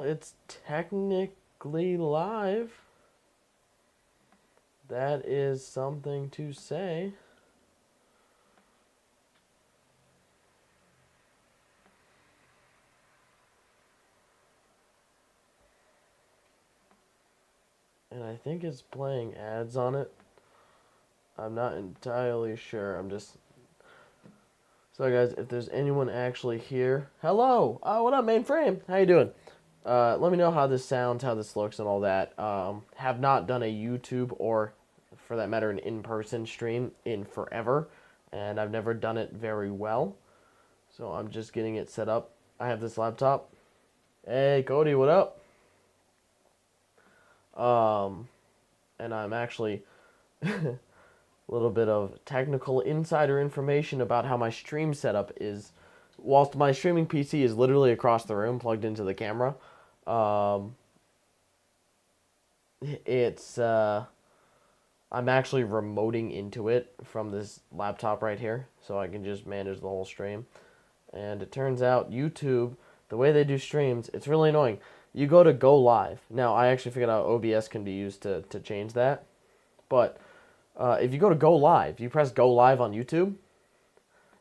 Well, it's technically live. That is something to say. And I think it's playing ads on it. I'm not entirely sure. So guys, if there's anyone actually here, hello. What up, mainframe? How you doing? Let me know how this sounds, how this looks, and all that. Have not done a YouTube or, for that matter, an in-person stream in forever, and I've never done it very well. So I'm just getting it set up. I have this laptop. Hey, Cody, what up? And I'm actually a little bit of technical insider information about how my stream setup is. Whilst my streaming PC is literally across the room, plugged into the camera, it's I'm actually remoting into it from this laptop right here, so I can just manage the whole stream. And it turns out YouTube, the way they do streams, it's really annoying. You go to go live. Now, I actually figured out OBS can be used to change that. But if you go to go live, you press go live on YouTube,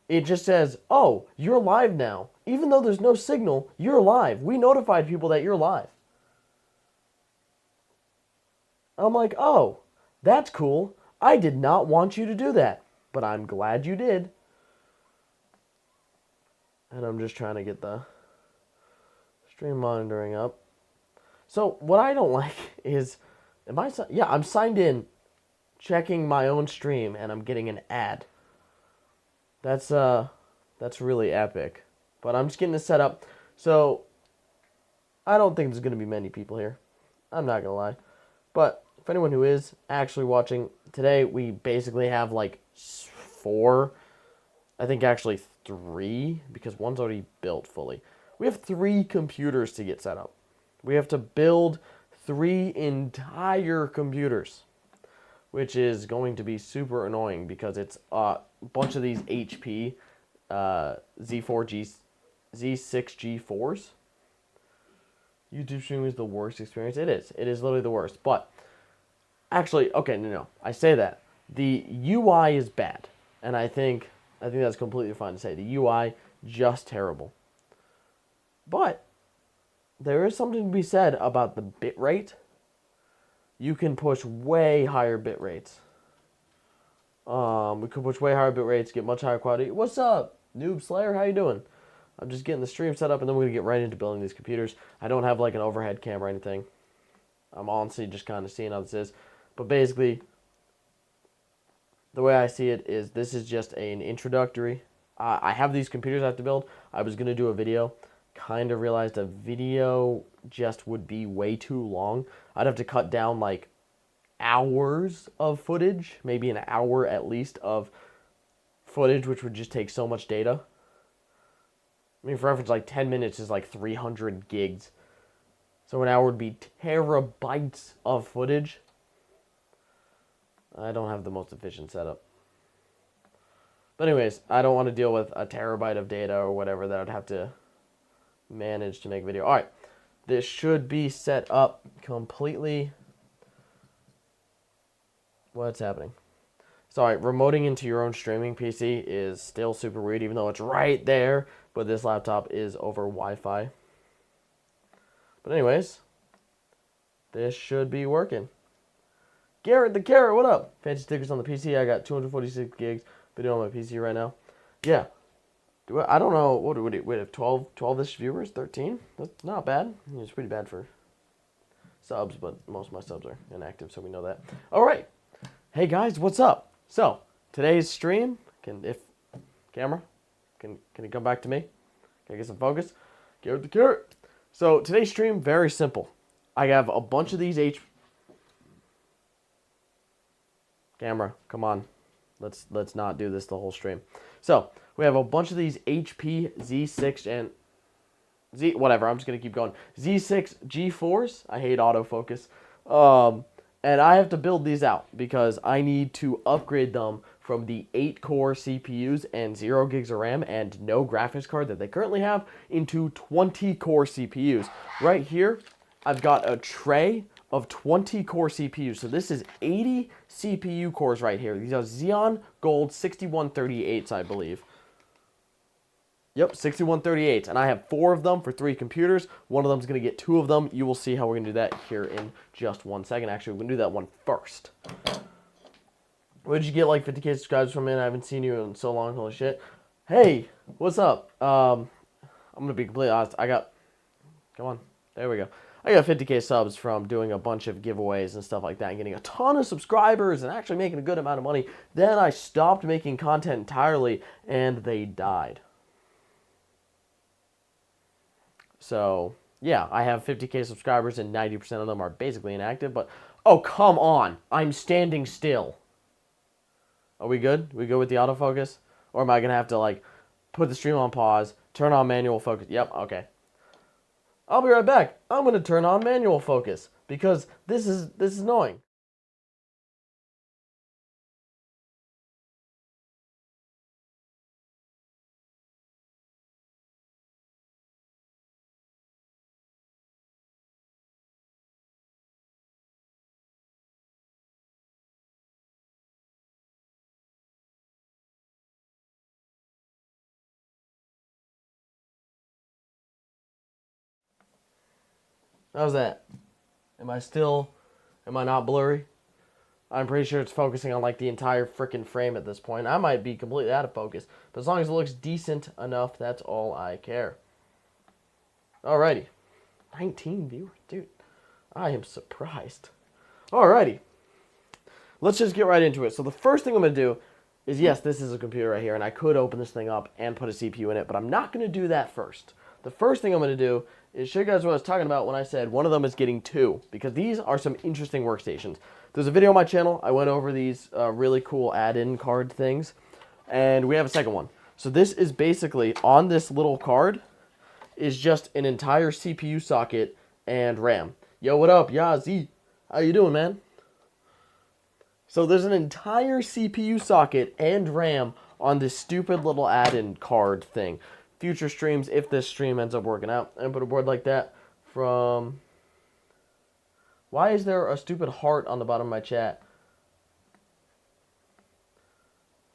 it just says, oh, you're live now. Even though there's no signal, you're live. We notified people that you're live. I'm like, oh, that's cool. I did not want you to do that, but I'm glad you did. And I'm just trying to get the stream monitoring up. So what I don't like is, I'm signed in, checking my own stream, and I'm getting an ad. That's really epic. But I'm just getting this set up. So I don't think there's going to be many people here. I'm not going to lie. But for anyone who is actually watching, today we basically have like 4, I think actually 3, because one's already built fully. We have 3 computers to get set up. We have to build 3 entire computers, which is going to be super annoying because it's a bunch of these HP Z6G4s. YouTube streaming is the worst experience. It is. It is literally the worst. But actually, okay, no. I say that. The UI is bad. And I think that's completely fine to say. The UI, just terrible. But there is something to be said about the bit rate. You can push way higher bit rates. We could push way higher bit rates, get much higher quality. What's up, Noob Slayer? How you doing? I'm just getting the stream set up, and then we're going to get right into building these computers. I don't have like an overhead camera or anything. I'm honestly just kind of seeing how this is. But basically, the way I see it is this is just an introductory. I have these computers I have to build. I was going to do a video. Kind of realized a video just would be way too long. I'd have to cut down like hours of footage, maybe an hour at least of footage, which would just take so much data. I mean, for reference, like 10 minutes is like 300 gigs. So an hour would be terabytes of footage. I don't have the most efficient setup. But anyways, I don't want to deal with a terabyte of data or whatever that I'd have to manage to make a video. All right, this should be set up completely. What's happening? Sorry, remoting into your own streaming PC is still super weird, even though it's right there, but this laptop is over Wi-Fi. But anyways, this should be working. Garrett the Carrot, what up? Fancy stickers on the PC. I got 246 gigs video on my PC right now. Yeah. I don't know, what would it, we have 12-ish viewers, 13? That's not bad. It's pretty bad for subs, but most of my subs are inactive, so we know that. All right. Hey guys, what's up? So, today's stream, can you come back to me? Can I get some focus? Garrett the Carrot. So, today's stream, very simple. I have a bunch of these Camera, come on. Let's not do this the whole stream. So, we have a bunch of these HP Z6 and whatever, I'm just going to keep going. Z6 G4s. I hate autofocus. And I have to build these out because I need to upgrade them from the 8-core CPUs and 0 gigs of RAM and no graphics card that they currently have into 20-core CPUs. Right here, I've got a tray of 20-core CPUs. So this is 80 CPU cores right here. These are Xeon Gold 6138s, I believe. Yep, 6138s. And I have 4 of them for 3 computers. One of them's going to get 2 of them. You will see how we're going to do that here in just 1 second. Actually, we're going to do that one first. What did you get like 50K subscribers from, man? I haven't seen you in so long. Holy shit. Hey, what's up? I'm going to be completely honest. Come on. There we go. I got 50K subs from doing a bunch of giveaways and stuff like that and getting a ton of subscribers and actually making a good amount of money. Then I stopped making content entirely and they died. So, yeah, I have 50K subscribers and 90% of them are basically inactive. But, oh, come on. I'm standing still. Are we good? We good with the autofocus? Or am I going to have to, like, put the stream on pause, turn on manual focus? Yep, okay. I'll be right back. I'm going to turn on manual focus because this is annoying. How's that? Am I not blurry? I'm pretty sure it's focusing on like the entire freaking frame at this point. I might be completely out of focus, but as long as it looks decent enough, that's all I care. Alrighty. 19 viewers, dude. I am surprised. Alrighty. Let's just get right into it. So the first thing I'm going to do is, yes, this is a computer right here, and I could open this thing up and put a CPU in it, but I'm not going to do that first. The first thing I'm going to do is show you guys what I was talking about when I said one of them is getting 2, because these are some interesting workstations. There's a video on my channel. I went over these really cool add-in card things, and we have a second one. So this is basically, on this little card, is just an entire CPU socket and RAM. Yo, what up? Yeah, Z. How you doing, man? So there's an entire CPU socket and RAM on this stupid little add-in card thing. Future streams, if this stream ends up working out, and put a board like that from... Why is there a stupid heart on the bottom of my chat?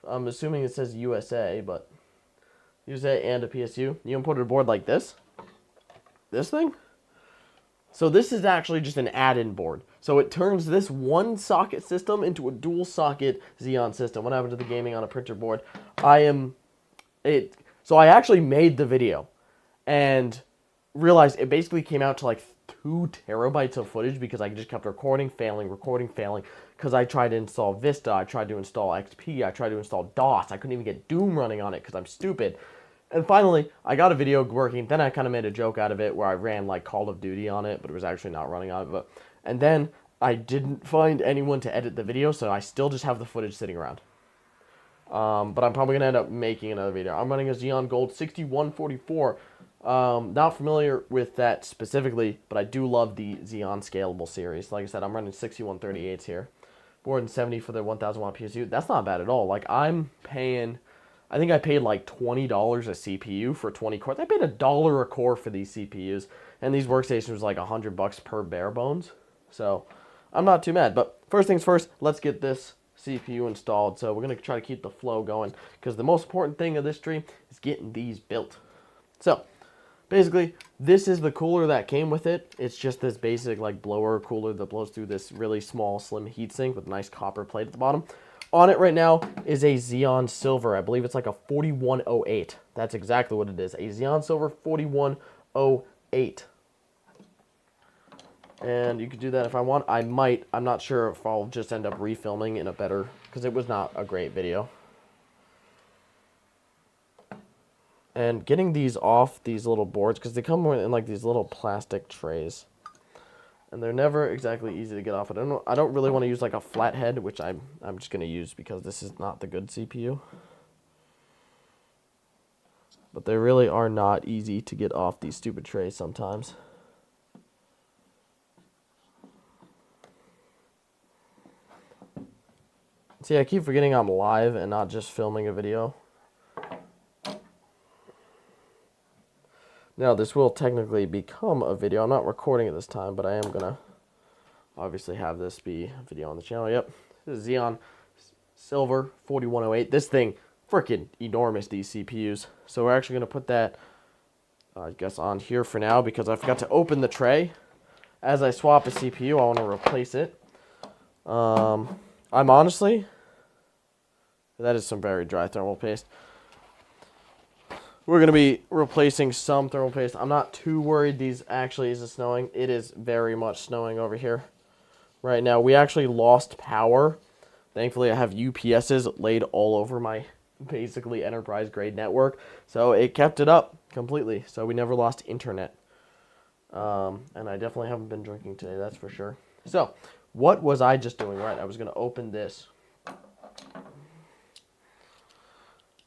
I'm assuming it says USA, but... USA and a PSU. You can put a board like this. This thing? So this is actually just an add-in board. So it turns this one socket system into a dual socket Xeon system. What happened to the gaming on a printer board? So I actually made the video and realized it basically came out to like 2 terabytes of footage because I just kept recording, failing, because I tried to install Vista, I tried to install XP, I tried to install DOS. I couldn't even get Doom running on it because I'm stupid. And finally, I got a video working. Then I kind of made a joke out of it where I ran like Call of Duty on it, but it was actually not running on it. And then I didn't find anyone to edit the video, so I still just have the footage sitting around. But I'm probably going to end up making another video. I'm running a Xeon Gold 6144. Not familiar with that specifically, but I do love the Xeon Scalable series. Like I said, I'm running 6138s here. More than 70 for the 1000 watt PSU. That's not bad at all. Like, I'm paying... I think I paid like $20 a CPU for 20 cores. I paid $1 a core for these CPUs, and these workstations was like $100 per bare bones. So I'm not too mad. But first things first, let's get this CPU installed. So we're gonna try to keep the flow going because the most important thing of this stream is getting these built. So basically, this is the cooler that came with it. It's just this basic like blower cooler that blows through this really small, slim heatsink with a nice copper plate at the bottom. On it right now is a Xeon Silver. I believe it's like a 4108. That's exactly what it is. A Xeon Silver 4108. And you could do that if I want. I might. I'm not sure if I'll just end up refilming in a better... because it was not a great video. And getting these off these little boards, because they come in like these little plastic trays. And they're never exactly easy to get off. I don't really want to use like a flathead, which I'm just going to use because this is not the good CPU. But they really are not easy to get off these stupid trays sometimes. See, I keep forgetting I'm live and not just filming a video. Now, this will technically become a video. I'm not recording it this time, but I am going to obviously have this be a video on the channel. Yep. This is Xeon Silver 4108. This thing, freaking enormous, these CPUs. So we're actually going to put that, I guess, on here for now because I forgot to open the tray. As I swap a CPU, I want to replace it. I'm honestly, that is some very dry thermal paste. We're going to be replacing some thermal paste. I'm not too worried these actually is snowing. It is very much snowing over here right now. We actually lost power. Thankfully, I have UPSs laid all over my basically enterprise grade network. So it kept it up completely. So we never lost internet. And I definitely haven't been drinking today, that's for sure. So what was I just doing? Right, I was going to open this.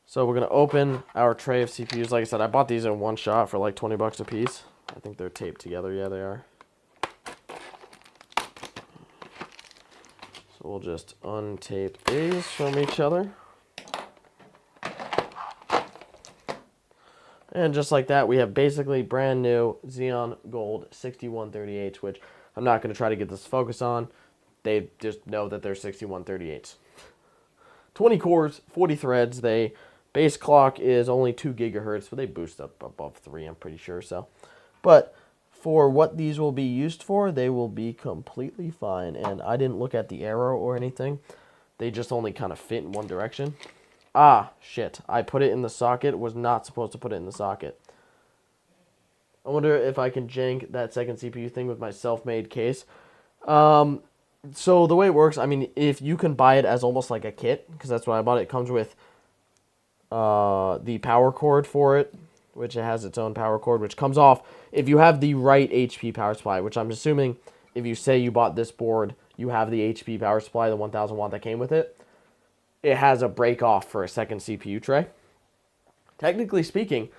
So we're going to open our tray of CPUs. Like I said, I bought these in one shot for like 20 bucks a piece. I think they're taped together. Yeah, they are. So we'll just untape these from each other. And just like that, we have basically brand new Xeon Gold 6138s, which I'm not going to try to get this focus on. They just know that they're 6138s. 20 cores, 40 threads. They base clock is only 2 gigahertz, but they boost up above 3, I'm pretty sure. So, but for what these will be used for, they will be completely fine. And I didn't look at the arrow or anything. They just only kind of fit in one direction. Ah, shit. I put it in the socket. Was not supposed to put it in the socket. I wonder if I can jank that second CPU thing with my self-made case. So the way it works, I mean, if you can buy it as almost like a kit, because that's what I bought. It comes with the power cord for it, which it has its own power cord, which comes off if you have the right HP power supply, which I'm assuming if you say you bought this board, you have the HP power supply, the 1000 watt that came with it. It has a break off for a second CPU tray. Technically speaking,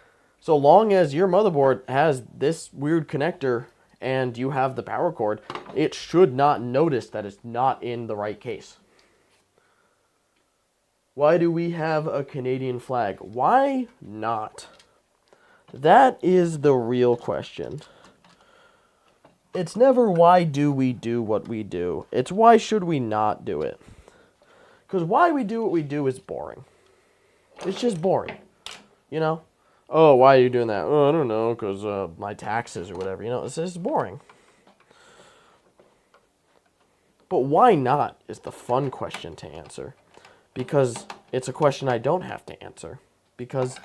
so long as your motherboard has this weird connector and you have the power cord, it should not notice that it's not in the right case. Why do we have a Canadian flag? Why not? That is the real question. It's never why do we do what we do. It's why should we not do it. Because why we do what we do is boring. It's just boring. You know? Oh, why are you doing that? Oh, I don't know, because my taxes or whatever. You know, it's just boring. But why not is the fun question to answer. Because it's a question I don't have to answer. Because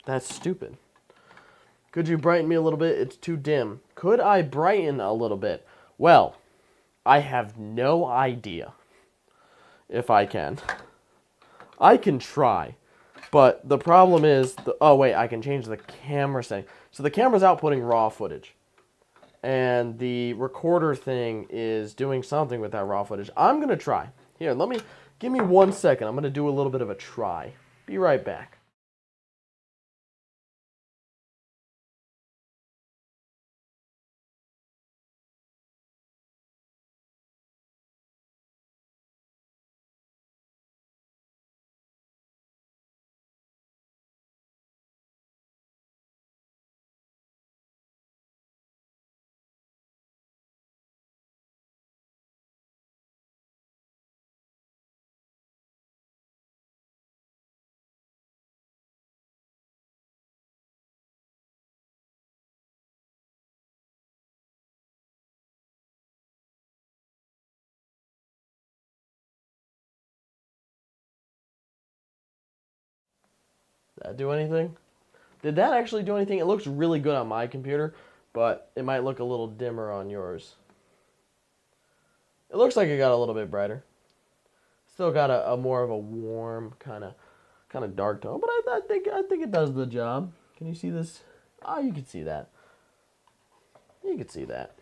that's stupid. Could you brighten me a little bit? It's too dim. Could I brighten a little bit? Well, I have no idea if I can. I can try. But the problem is, oh wait, I can change the camera setting. So the camera's outputting raw footage. And the recorder thing is doing something with that raw footage. I'm going to try. Here, give me 1 second. I'm going to do a little bit of a try. Be right back. Did that do anything? Did that actually do anything? It looks really good on my computer, but it might look a little dimmer on yours. It looks like it got a little bit brighter. Still got a more of a warm kind of dark tone, but I think it does the job. Can you see this? Oh, you can see that. You can see that.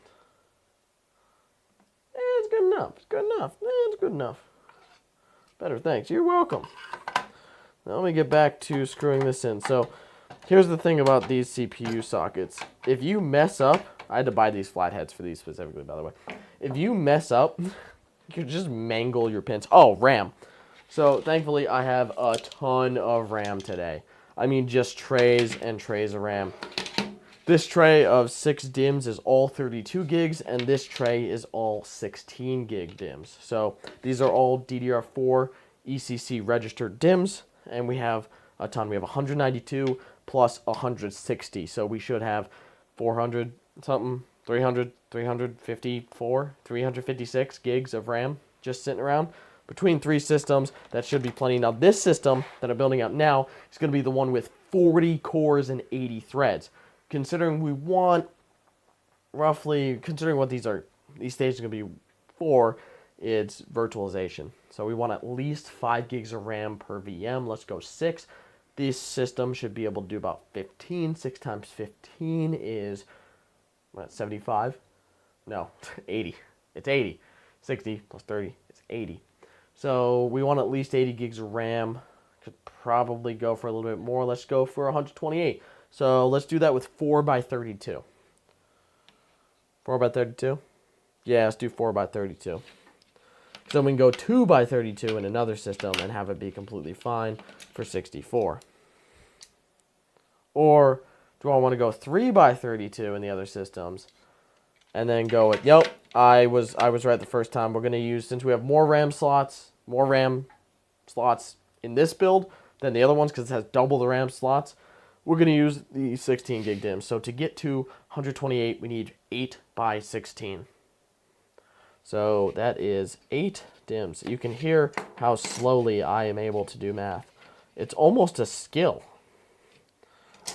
It's good enough. It's good enough. It's good enough. Better, thanks. You're welcome. Now let me get back to screwing this in. So here's the thing about these CPU sockets. If you mess up, I had to buy these flatheads for these specifically, by the way. If you mess up, you can just mangle your pins. Oh, RAM. So thankfully I have a ton of RAM today. I mean just trays and trays of RAM. This tray of 6 DIMMs is all 32 gigs, and this tray is all 16 gig DIMMs. So these are all DDR4 ECC registered DIMMs, and we have a ton. We have 192 plus 160, so we should have 400 something, 300, 354, 356 gigs of RAM just sitting around. Between 3 systems, that should be plenty. Now this system that I'm building out now is going to be the one with 40 cores and 80 threads. Considering we want roughly, considering what these stages are going to be for, it's virtualization. So we want at least 5 gigs of RAM per VM. Let's go 6. This system should be able to do about 15. 6 times 15 is, what, 75? No, 80. It's 80. 60 plus 30 is 80. So we want at least 80 gigs of RAM. Could probably go for a little bit more. Let's go for 128. So let's do that with 4 by 32. 4 by 32? Yeah, let's do 4 by 32. So we can go 2 by 32 in another system and have it be completely fine for 64. Or do I want to go 3 by 32 in the other systems and then go with, yep, I was right the first time. We're going to use, since we have more RAM slots in this build than the other ones because it has double the RAM slots, we're going to use the 16 gig DIMMs. So to get to 128, we need 8 by 16. So that is 8 DIMMs. You can hear how slowly I am able to do math. It's almost a skill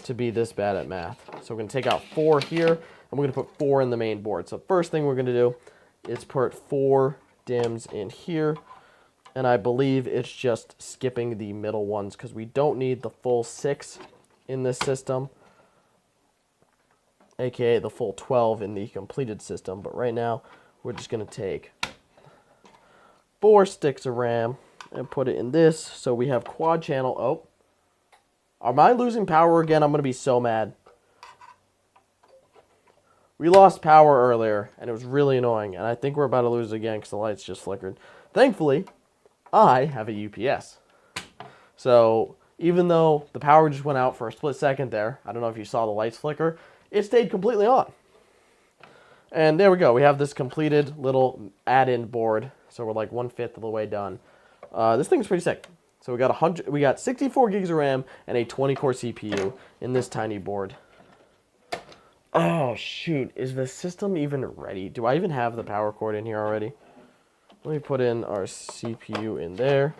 to be this bad at math. So we're going to take out 4 here, and we're going to put 4 in the main board. So first thing we're going to do is put 4 DIMMs in here. And I believe it's just skipping the middle ones because we don't need the full 6 in this system, aka the full 12 in the completed system. But right now we're just going to take 4 sticks of RAM and put it in this so we have quad channel. Oh, am I losing power again? I'm going to be so mad. We lost power earlier and it was really annoying, and I think we're about to lose it again because the lights just flickered. Thankfully I have a UPS, so even though the power just went out for a split second there, I don't know if you saw the lights flicker, it stayed completely on. And there we go. We have this completed little add-in board. So we're like 1/5 of the way done. This thing's pretty sick. So we got 64 gigs of RAM and a 20-core CPU in this tiny board. Oh, shoot. Is the system even ready? Do I even have the power cord in here already? Let me put in our CPU in there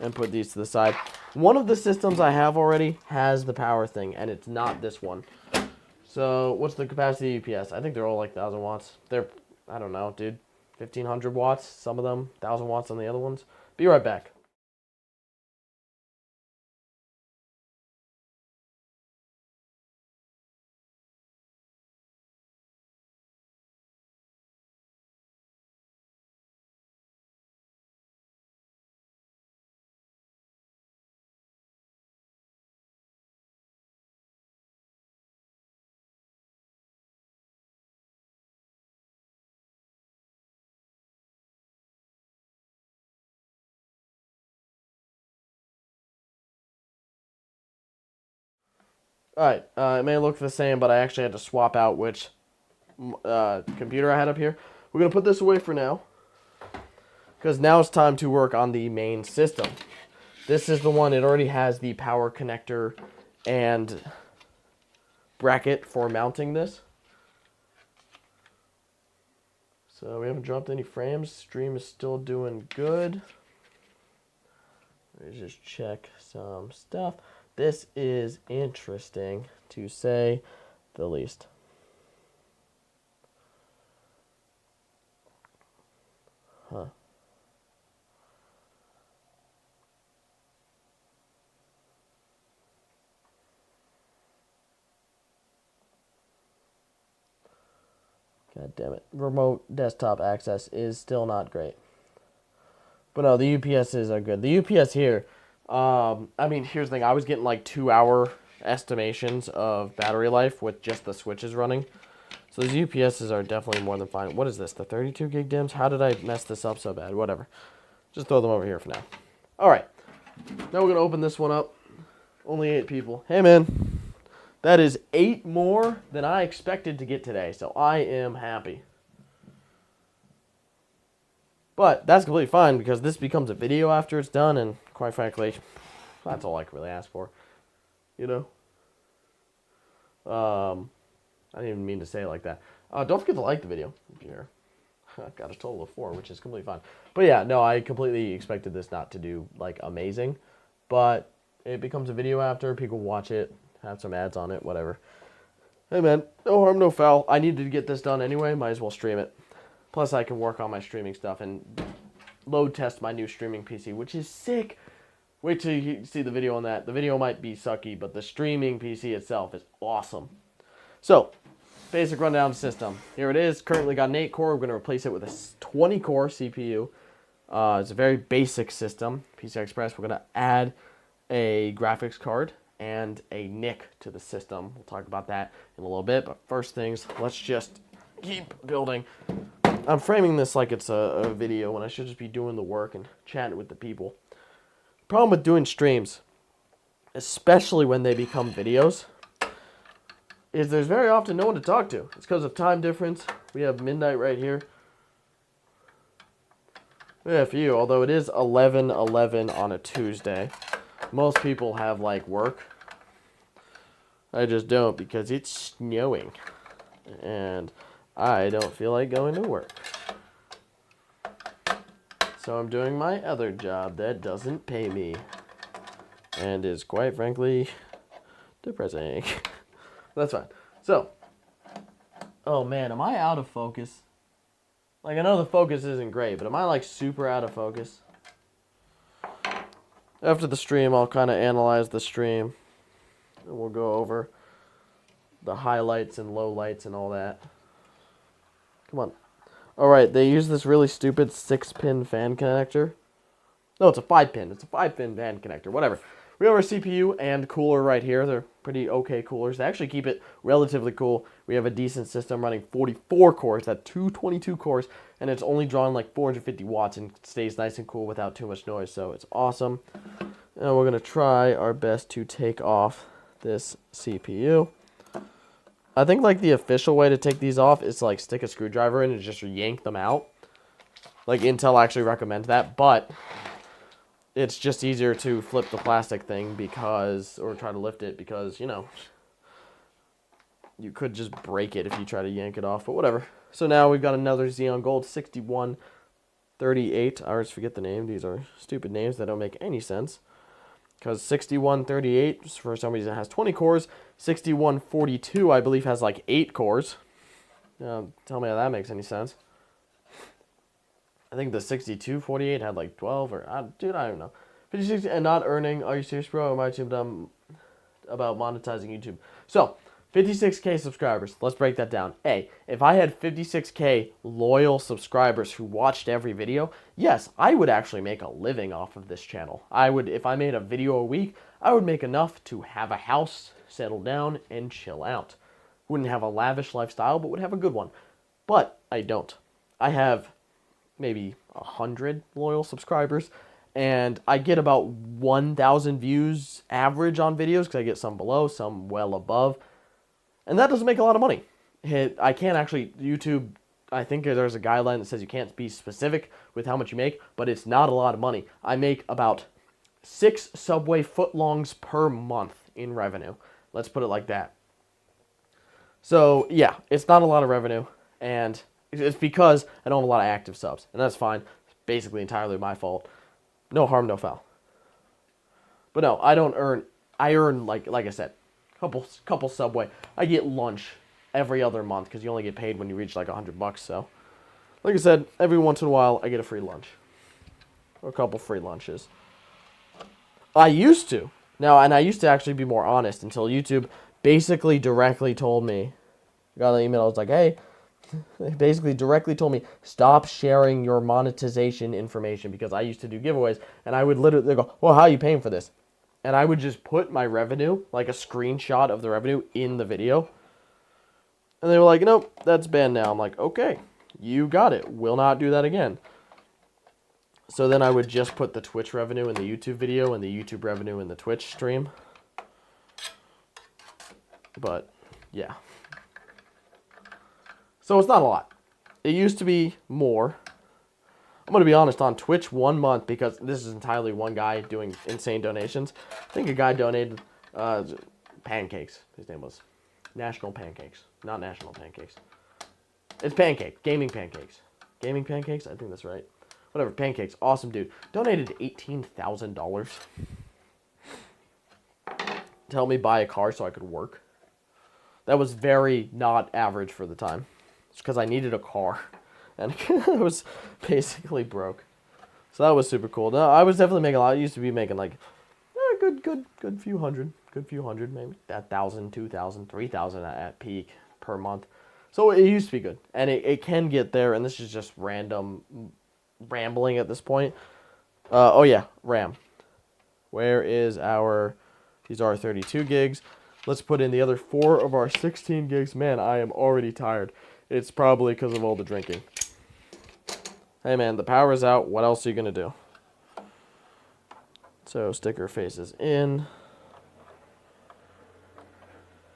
and put these to the side. One of the systems I have already has the power thing, and it's not this one. So what's the capacity UPS? I think they're all like 1,000 watts. They're, I don't know, dude, 1,500 watts, some of them, 1,000 watts on the other ones. Be right back. Alright, it may look the same, but I actually had to swap out which computer I had up here. We're going to put this away for now, because now it's time to work on the main system. This is the one, it already has the power connector and bracket for mounting this. So we haven't dropped any frames. Stream is still doing good. Let's just check some stuff. This is interesting, to say the least. Huh. God damn it. Remote desktop access is still not great. But no, the UPSs are good. The UPS here, I mean, here's the thing. I was getting like 2-hour estimations of battery life with just the switches running. So these UPSs are definitely more than fine. What is this? The 32 gig DIMMs? How did I mess this up so bad? Whatever. Just throw them over here for now. All right. Now we're going to open this one up. Only 8 people. Hey, man. That is 8 more than I expected to get today, so I am happy. But that's completely fine because this becomes a video after it's done, and quite frankly, that's all I can really ask for. You know? I didn't even mean to say it like that. Don't forget to like the video if you're here. I've got a total of 4, which is completely fine. But yeah, no, I completely expected this not to do, like, amazing. But it becomes a video after. People watch it, have some ads on it, whatever. Hey, man, no harm, no foul. I needed to get this done anyway. Might as well stream it. Plus, I can work on my streaming stuff and load test my new streaming PC, which is sick. Wait till you see the video on that. The video might be sucky, but the streaming PC itself is awesome. So, basic rundown system. Here it is. Currently got an 8-core. We're going to replace it with a 20-core CPU. It's a very basic system. PCI Express. We're going to add a graphics card and a NIC to the system. We'll talk about that in a little bit. But first things, let's just keep building. I'm framing this like it's a video when I should just be doing the work and chatting with the people. Problem with doing streams, especially when they become videos, is there's very often no one to talk to. It's because of time difference. We have midnight right here. Yeah, for you, although it is 11:11 on a Tuesday. Most people have, like, work. I just don't because it's snowing. And I don't feel like going to work. So I'm doing my other job that doesn't pay me. And is, quite frankly, depressing. That's fine. So, oh man, am I out of focus? Like, I know the focus isn't great, but am I, like, super out of focus? After the stream, I'll kind of analyze the stream. And we'll go over the highlights and lowlights and all that. Come on. Alright, they use this really stupid 6-pin fan connector. No, it's a 5-pin. It's a 5-pin fan connector. Whatever. We have our CPU and cooler right here. They're pretty okay coolers. They actually keep it relatively cool. We have a decent system running 44 cores. That's 222 cores. And it's only drawing like 450 watts and stays nice and cool without too much noise. So it's awesome. And we're going to try our best to take off this CPU. I think, like, the official way to take these off is to, like, stick a screwdriver in and just yank them out. Like, Intel actually recommends that, but it's just easier to flip the plastic thing because, or try to lift it because, you know, you could just break it if you try to yank it off, but whatever. So now we've got another Xeon Gold 6138. I always forget the name. These are stupid names that don't make any sense. Because 6138, for some reason, has 20 cores. 6142, I believe, has like 8 cores. Tell me how that makes any sense. I think the 6248 had like 12, or dude, I don't know. 56 and not earning. Are you serious, bro? Am I too dumb about monetizing YouTube? So, 56K subscribers. Let's break that down. A, if I had 56K loyal subscribers who watched every video, yes, I would actually make a living off of this channel. I would, if I made a video a week, I would make enough to have a house, settle down, and chill out. Wouldn't have a lavish lifestyle, but would have a good one. But I don't. I have maybe 100 loyal subscribers, and I get about 1,000 views average on videos because I get some below, some well above. And that doesn't make a lot of money. I can't actually, YouTube, I think there's a guideline that says you can't be specific with how much you make, but it's not a lot of money. I make about 6 Subway footlongs per month in revenue. Let's put it like that. So, yeah, it's not a lot of revenue, and it's because I don't have a lot of active subs, and that's fine. It's basically entirely my fault. No harm, no foul. But no, I don't earn, I earn, like I said, couple Subway. I get lunch every other month because you only get paid when you reach like $100. So, like I said, every once in a while I get a free lunch or a couple free lunches. I used to and I used to actually be more honest until YouTube basically directly told me. I got an email. I was like, hey, they basically directly told me stop sharing your monetization information because I used to do giveaways and I would literally go, well, how are you paying for this? And I would just put my revenue, like a screenshot of the revenue, in the video. And they were like, nope, that's banned now. I'm like, okay, you got it. Will not do that again. So then I would just put the Twitch revenue in the YouTube video and the YouTube revenue in the Twitch stream. But, yeah. So it's not a lot. It used to be more. I'm going to be honest, on Twitch 1 month, because this is entirely one guy doing insane donations. I think a guy donated pancakes. His name was National Pancakes. Not National Pancakes. It's Pancake. Gaming Pancakes. Gaming Pancakes? I think that's right. Whatever, Pancakes. Awesome dude. Donated $18,000 to help me buy a car so I could work. That was very not average for the time. It's because I needed a car. And I was basically broke. So that was super cool. No, I was definitely making a lot. I used to be making like good few hundred. Good few hundred, maybe 1,000, 2,000, 3,000 at peak per month. So it used to be good. And it can get there, and this is just random rambling at this point. Oh yeah, RAM. Where is our, these are 32 gigs. Let's put in the other 4 of our 16 gigs. Man, I am already tired. It's probably because of all the drinking. Hey man, the power is out. What else are you going to do? So sticker faces in.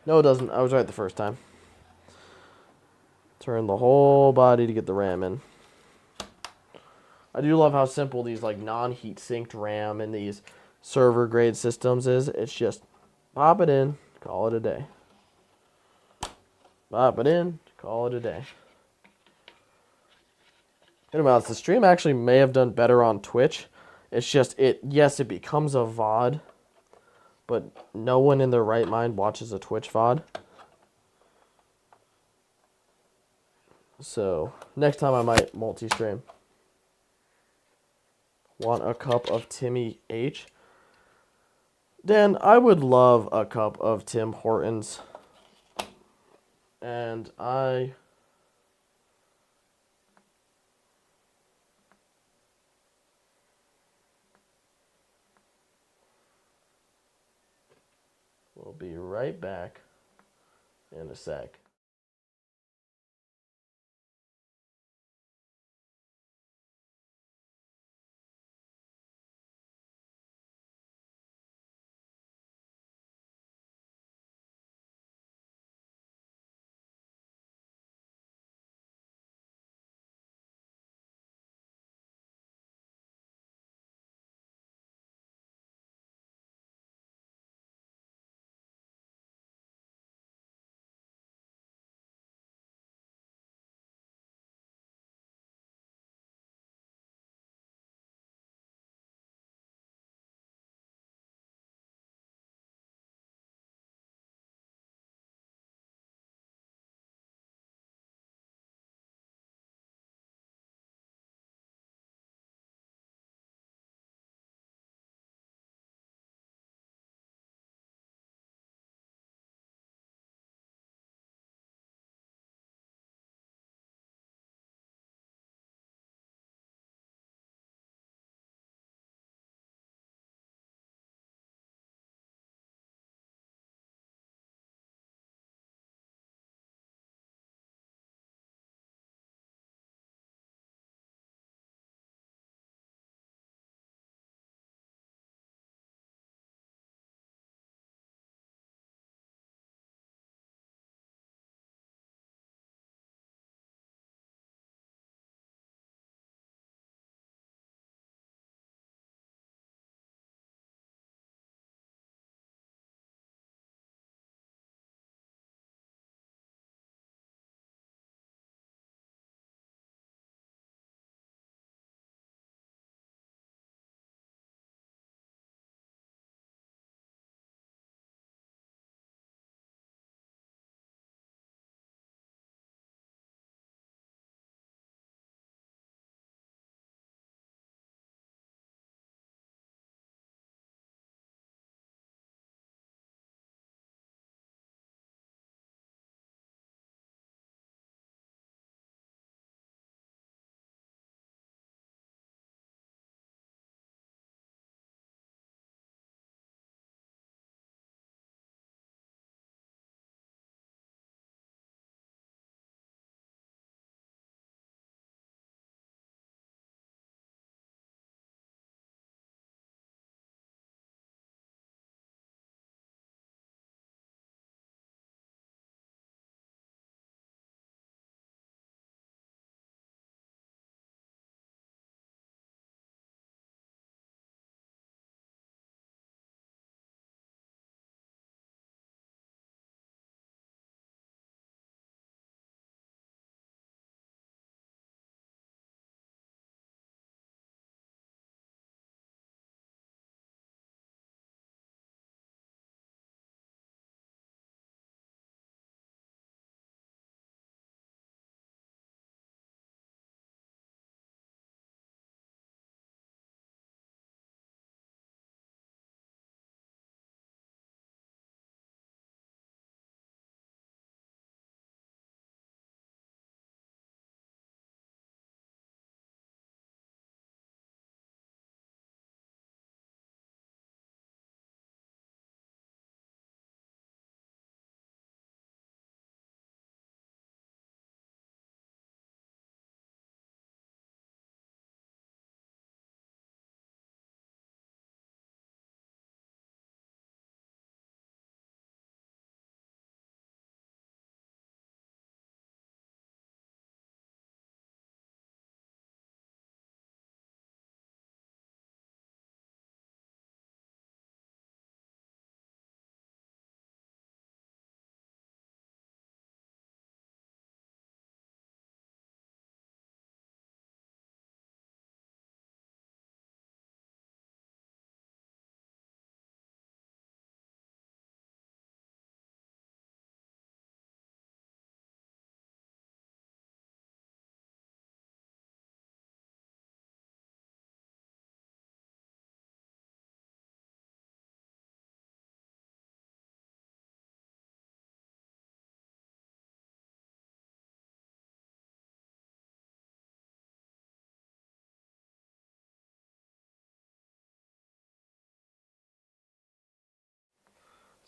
No, it doesn't. I was right the first time. Turn the whole body to get the RAM in. I do love how simple these like non-heat sinked RAM and these server grade systems is. It's just pop it in, call it a day. Pop it in, call it a day. Anyways, the stream actually may have done better on Twitch. It's just, yes, it becomes a VOD, but no one in their right mind watches a Twitch VOD. So, next time I might multi-stream. Want a cup of Timmy H? Dan, I would love a cup of Tim Hortons. And I will be right back in a sec.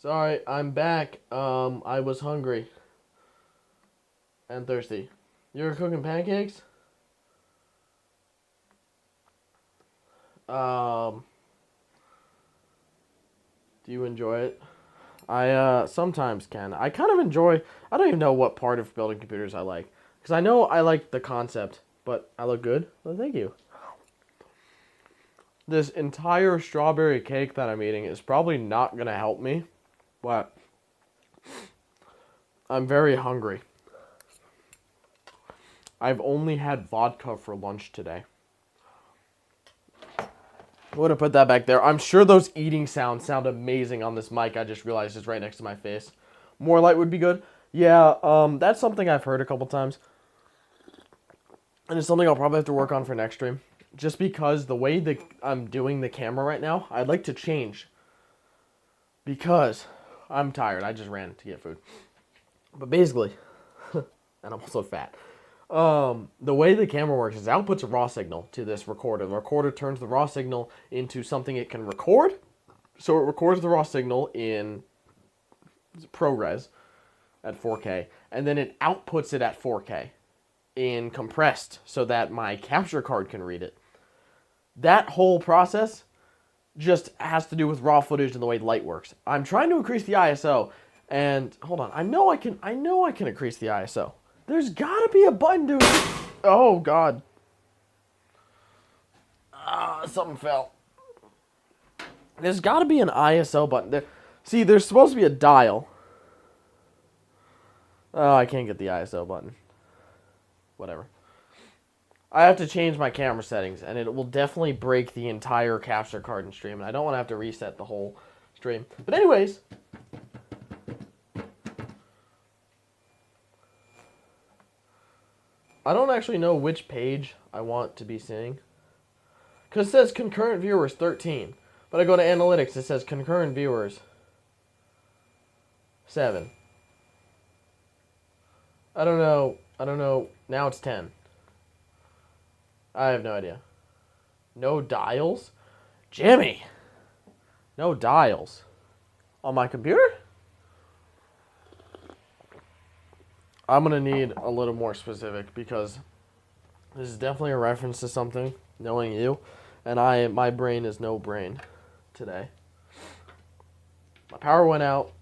Sorry, I'm back. I was hungry and thirsty. You're cooking pancakes? Um, do you enjoy it? I sometimes can. I kind of enjoy. I don't even know what part of building computers I like, because I know I like the concept, but I look good. Well, thank you. This entire strawberry cake that I'm eating is probably not gonna help me, but I'm very hungry. I've only had vodka for lunch today. I'm gonna put that back there. I'm sure those eating sounds sound amazing on this mic. I just realized it's right next to my face. More light would be good. Yeah, that's something I've heard a couple times. And it's something I'll probably have to work on for next stream. Just because the way that I'm doing the camera right now, I'd like to change. Because I'm tired. I just ran to get food. But basically, and I'm also fat. The way the camera works is it outputs a raw signal to this recorder. The recorder turns the raw signal into something it can record. So it records the raw signal in ProRes at 4K. And then it outputs it at 4K in compressed so that my capture card can read it. That whole process just has to do with raw footage and the way light works. I'm trying to increase the ISO, and hold on, I know I can increase the ISO. There's gotta be a button to it. Oh god. Something fell. There's gotta be an ISO button. See, there's supposed to be a dial. Oh, I can't get the ISO button. Whatever. I have to change my camera settings, and it will definitely break the entire capture card and stream, and I don't want to have to reset the whole stream. But anyways, I don't actually know which page I want to be seeing. Because it says concurrent viewers 13, but I go to analytics, it says concurrent viewers 7. I don't know. Now it's 10. I have no idea. No dials? Jimmy! No dials. On my computer? I'm going to need a little more specific because this is definitely a reference to something, knowing you. And my brain is no brain today. My power went out.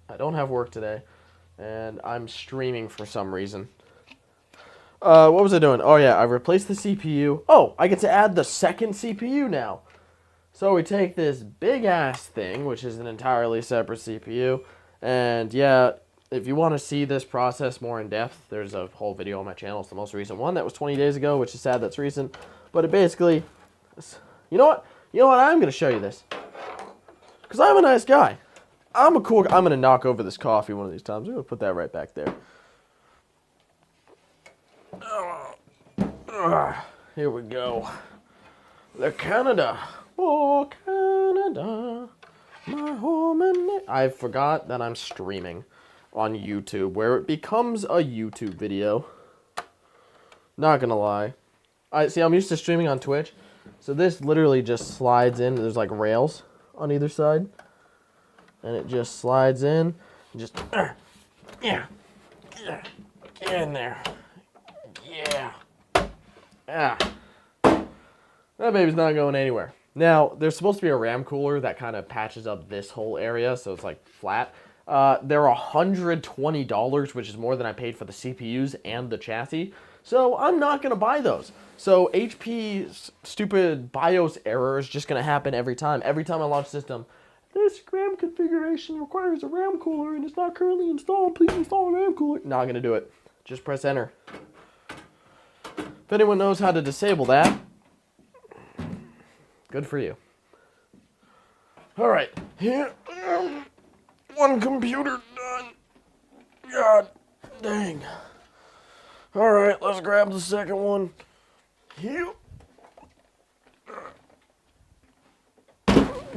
I don't have work today. And I'm streaming for some reason. What was I doing? Oh, yeah, I replaced the CPU. Oh, I get to add the second CPU now. So we take this big-ass thing, which is an entirely separate CPU. And, yeah, if you want to see this process more in depth, there's a whole video on my channel. It's the most recent one. That was 20 days ago, which is sad that's recent. But it basically... You know what? I'm going to show you this. Because I'm a nice guy. I'm a cool guy. I'm going to knock over this coffee one of these times. I'm going to put that right back there. Here we go. The Canada. Oh, Canada. My home and... I forgot that I'm streaming on YouTube, where it becomes a YouTube video. Not going to lie. I'm used to streaming on Twitch. So this literally just slides in. There's like rails on either side. And it just slides in. And just, yeah. Get in there. Yeah. Ah. That baby's not going anywhere. Now, there's supposed to be a RAM cooler that kind of patches up this whole area, so it's like flat. They're $120, which is more than I paid for the CPUs and the chassis. So I'm not going to buy those. So HP's stupid BIOS error is just going to happen every time. Every time I launch system, this RAM configuration requires a RAM cooler and it's not currently installed. Please install a RAM cooler. Not going to do it. Just press enter. If anyone knows how to disable that, good for you. All right. Here, one computer done. God dang. All right, let's grab the second one. Here.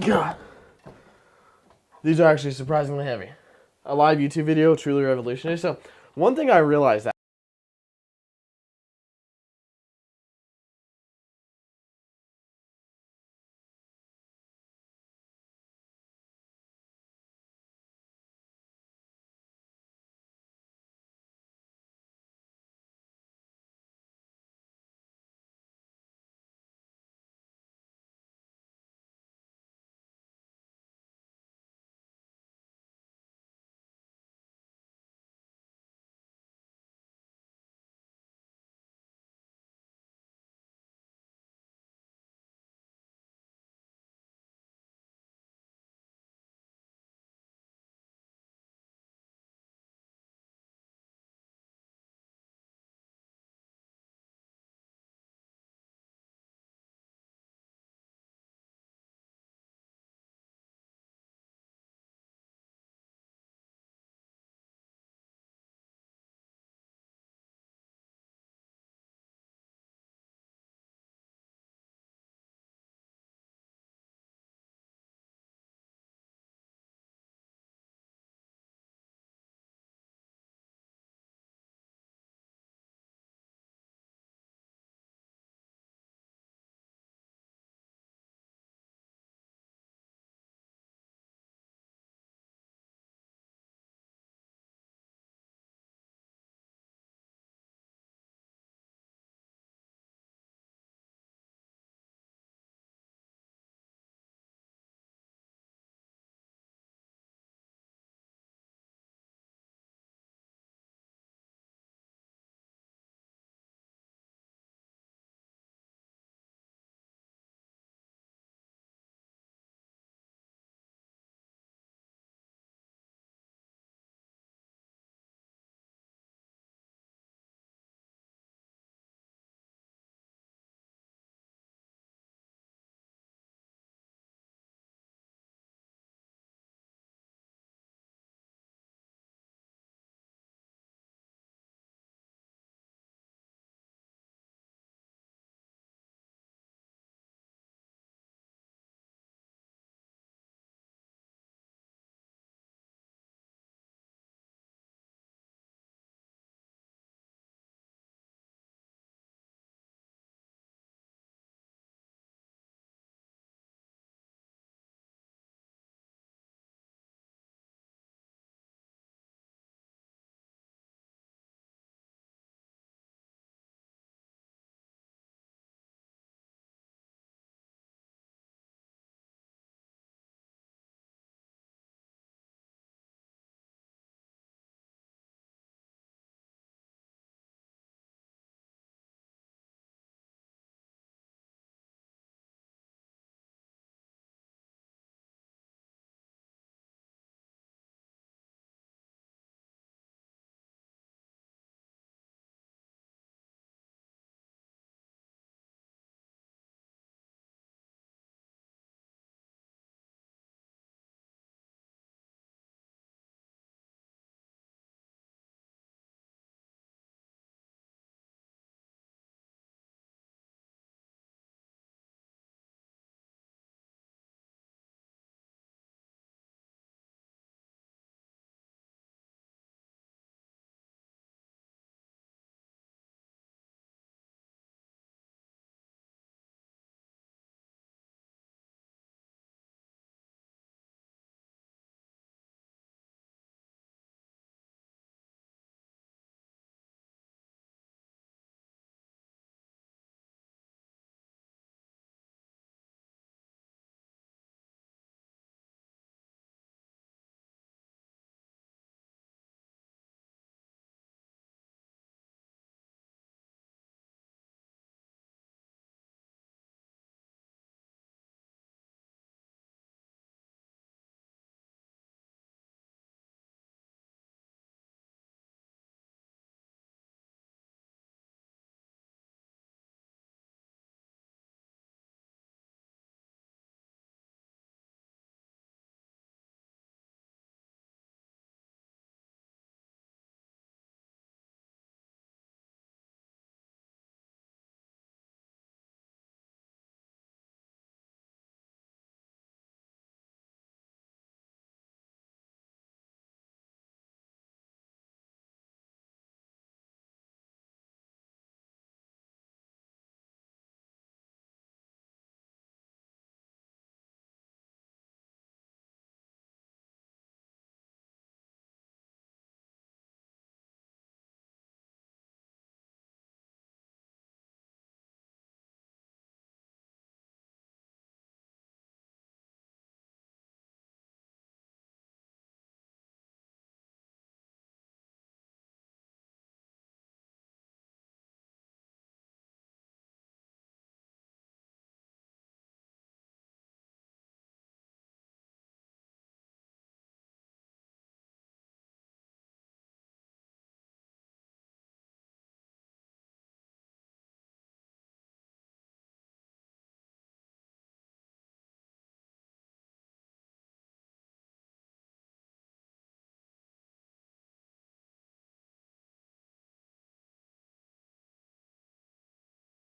God. These are actually surprisingly heavy. A live YouTube video, truly revolutionary. So, one thing I realized that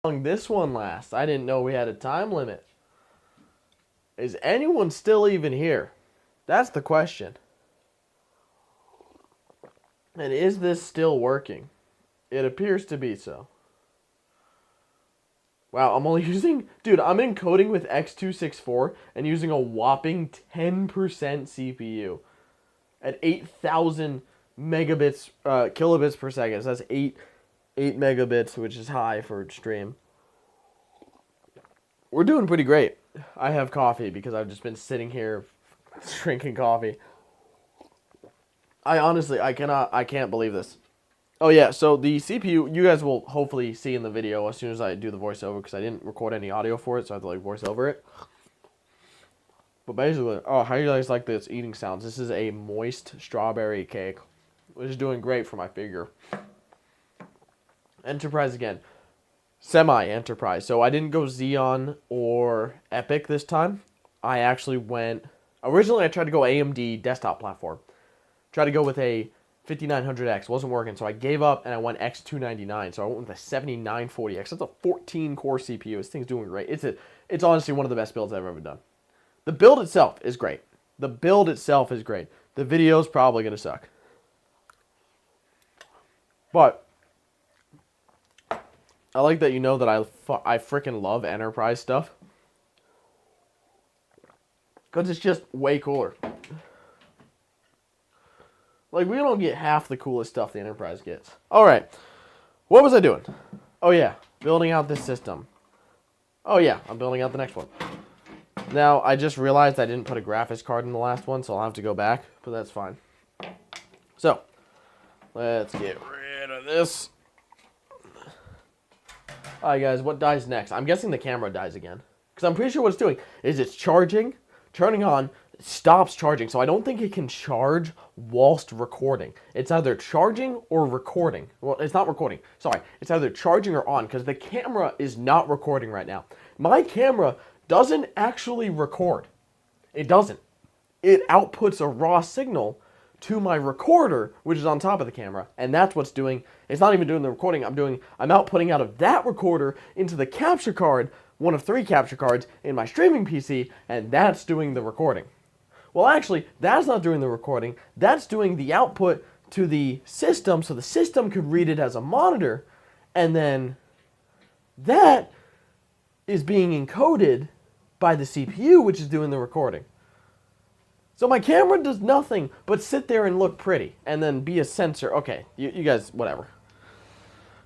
long this one lasts. I didn't know we had a time limit. Is anyone still even here? That's the question. And is this still working? It appears to be so. Wow, I'm only using... Dude, I'm encoding with X264 and using a whopping 10% CPU at 8,000 megabits, kilobits per second. So that's 8 megabits, which is high for stream. We're doing pretty great. I have coffee because I've just been sitting here drinking coffee. I can't believe this. Oh yeah, so the CPU, you guys will hopefully see in the video as soon as I do the voiceover, because I didn't record any audio for it, so I have to like voice over it. But basically, oh, how do you guys like this eating sounds? This is a moist strawberry cake, which is doing great for my figure. Enterprise again. Semi-Enterprise. So I didn't go Xeon or Epic this time. I actually went... Originally, I tried to go AMD desktop platform. Tried to go with a 5900X. Wasn't working, so I gave up and I went X299. So I went with a 7940X. That's a 14-core CPU. This thing's doing great. It's honestly one of the best builds I've ever done. The build itself is great. The video's probably going to suck. But I like that you know that I freaking love Enterprise stuff. Because it's just way cooler. Like, we don't get half the coolest stuff the Enterprise gets. Alright. What was I doing? Oh, yeah. Building out this system. Oh, yeah. I'm building out the next one. Now, I just realized I didn't put a graphics card in the last one, so I'll have to go back. But that's fine. So, let's get rid of this. Alright, guys. What dies next? I'm guessing the camera dies again. Because I'm pretty sure what it's doing is it's charging, turning on, stops charging. So I don't think it can charge whilst recording. It's either charging or recording. Well, it's not recording. Sorry. It's either charging or on, because the camera is not recording right now. My camera doesn't actually record. It doesn't. It outputs a raw signal to my recorder, which is on top of the camera, and that's what's doing... It's not even doing the recording. I'm outputting out of that recorder into the capture card, one of 3 capture cards in my streaming PC, and that's doing the recording. Well, actually, that's not doing the recording. That's doing the output to the system, so the system could read it as a monitor, and then that is being encoded by the CPU, which is doing the recording. So my camera does nothing but sit there and look pretty, and then be a sensor. Okay, you guys, whatever.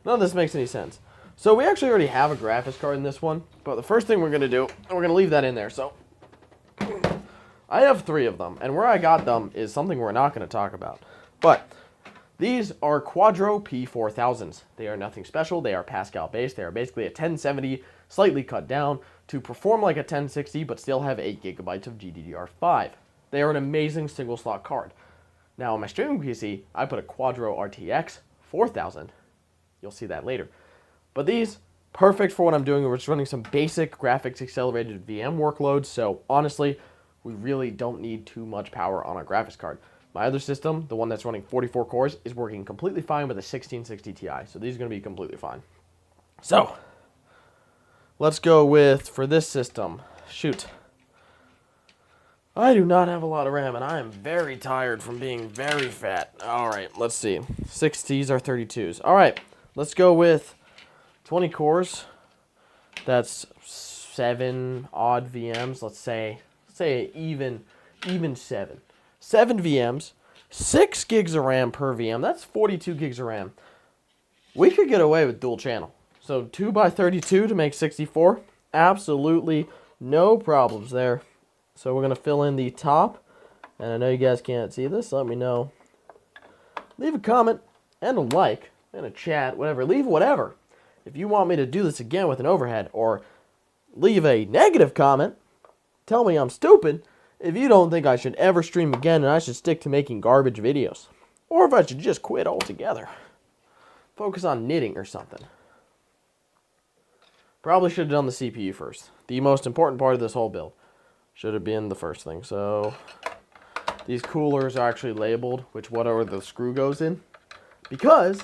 None of this makes any sense. So we actually already have a graphics card in this one, but the first thing we're going to do, and we're going to leave that in there, so... I have 3 of them, and where I got them is something we're not going to talk about. But these are Quadro P4000s. They are nothing special. They are Pascal-based. They are basically a 1070, slightly cut down, to perform like a 1060, but still have 8 gigabytes of GDDR5. They are an amazing single-slot card. Now, on my streaming PC, I put a Quadro RTX 4000. You'll see that later. But these, perfect for what I'm doing. We're just running some basic graphics accelerated VM workloads, so honestly, we really don't need too much power on our graphics card. My other system, the one that's running 44 cores, is working completely fine with a 1660 Ti. So these are going to be completely fine. So, let's go with, for this system, shoot. I do not have a lot of RAM, and I am very tired from being very fat. Alright, let's see. 60s are 32s. Alright, let's go with 20 cores. That's 7 odd VMs, let's say even 7. 7 VMs, 6 gigs of RAM per VM. That's 42 gigs of RAM. We could get away with dual channel. So 2 by 32 to make 64. Absolutely no problems there. So we're going to fill in the top. And I know you guys can't see this. Let me know. Leave a comment and a like and a chat, whatever. Leave whatever. If you want me to do this again with an overhead, or leave a negative comment, tell me I'm stupid if you don't think I should ever stream again and I should stick to making garbage videos. Or if I should just quit altogether. Focus on knitting or something. Probably should have done the CPU first. The most important part of this whole build. Should have been the first thing. So, these coolers are actually labeled, what the screw goes in. Because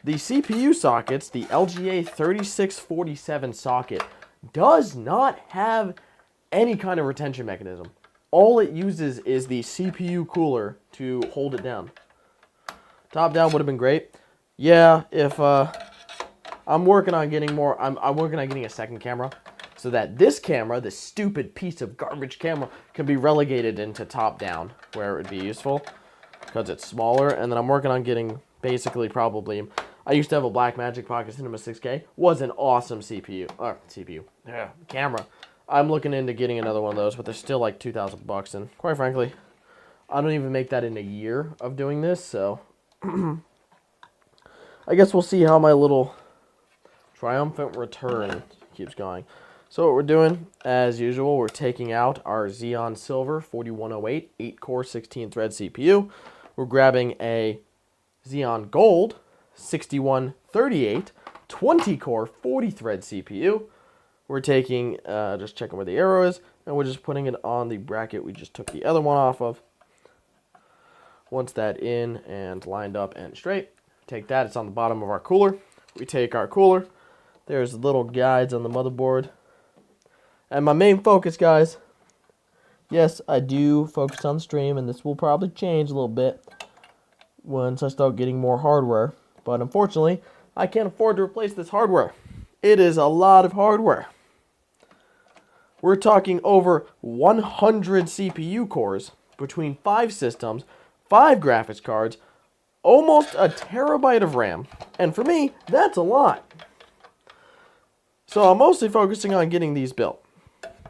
The CPU sockets, the LGA 3647 socket, does not have any kind of retention mechanism. All it uses is the CPU cooler to hold it down. Top down would have been great. Yeah, if I'm working on getting more, I'm working on getting a second camera so that this camera, this stupid piece of garbage camera, can be relegated into top down where it would be useful because it's smaller. And then I'm working on getting basically probably, I used to have a Blackmagic Pocket Cinema 6K, was an awesome camera. I'm looking into getting another one of those, but they're still like $2,000, and quite frankly, I don't even make that in a year of doing this, so I guess we'll see how my little triumphant return keeps going. So what we're doing, as usual, we're taking out our Xeon Silver 4108 8-core 16-thread CPU. We're grabbing a Xeon Gold 6138 20-core 40-thread CPU. We're taking, just checking where the arrow is, and we're just putting it on the bracket we just took the other one off of. Once that in and lined up and straight, take that, it's on the bottom of our cooler. We take our cooler, there's little guides on the motherboard. And my main focus, guys, yes, I do focus on the stream, and this will probably change a little bit once I start getting more hardware. But unfortunately, I can't afford to replace this hardware. It is a lot of hardware. We're talking over 100 CPU cores between 5 systems, 5 graphics cards, almost a terabyte of RAM. And for me, that's a lot. So I'm mostly focusing on getting these built.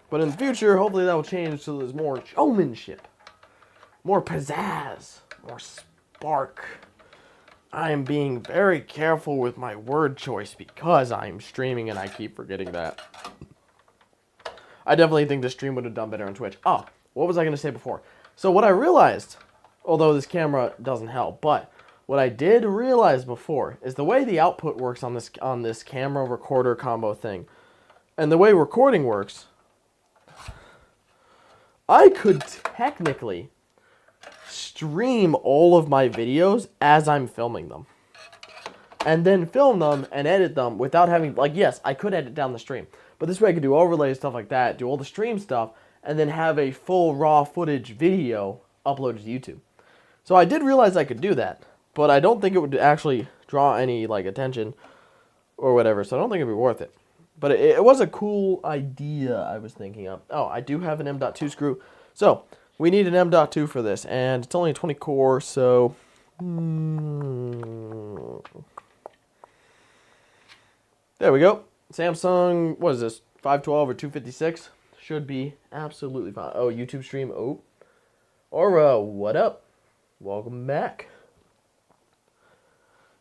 But in the future, hopefully that will change so there's more showmanship, more pizzazz, more spark. I am being very careful with my word choice because I'm streaming and I keep forgetting that. I definitely think the stream would have done better on Twitch. Oh, what was I going to say before? So what I realized, although this camera doesn't help, but what I did realize before is the way the output works on this camera recorder combo thing, and the way recording works, I could technically stream all of my videos as I'm filming them. And then film them and edit them without having, like, yes, I could edit down the stream. But this way I could do overlays, stuff like that, do all the stream stuff, and then have a full raw footage video uploaded to YouTube. So I did realize I could do that, but I don't think it would actually draw any, like, attention or whatever, so I don't think it'd be worth it. But it was a cool idea I was thinking of. Oh, I do have an M.2 screw. So, we need an M.2 for this, and it's only a 20 core, so there we go. Samsung, what is this, 512 or 256? Should be absolutely fine. Oh, YouTube stream, oh. Aura, what up? Welcome back.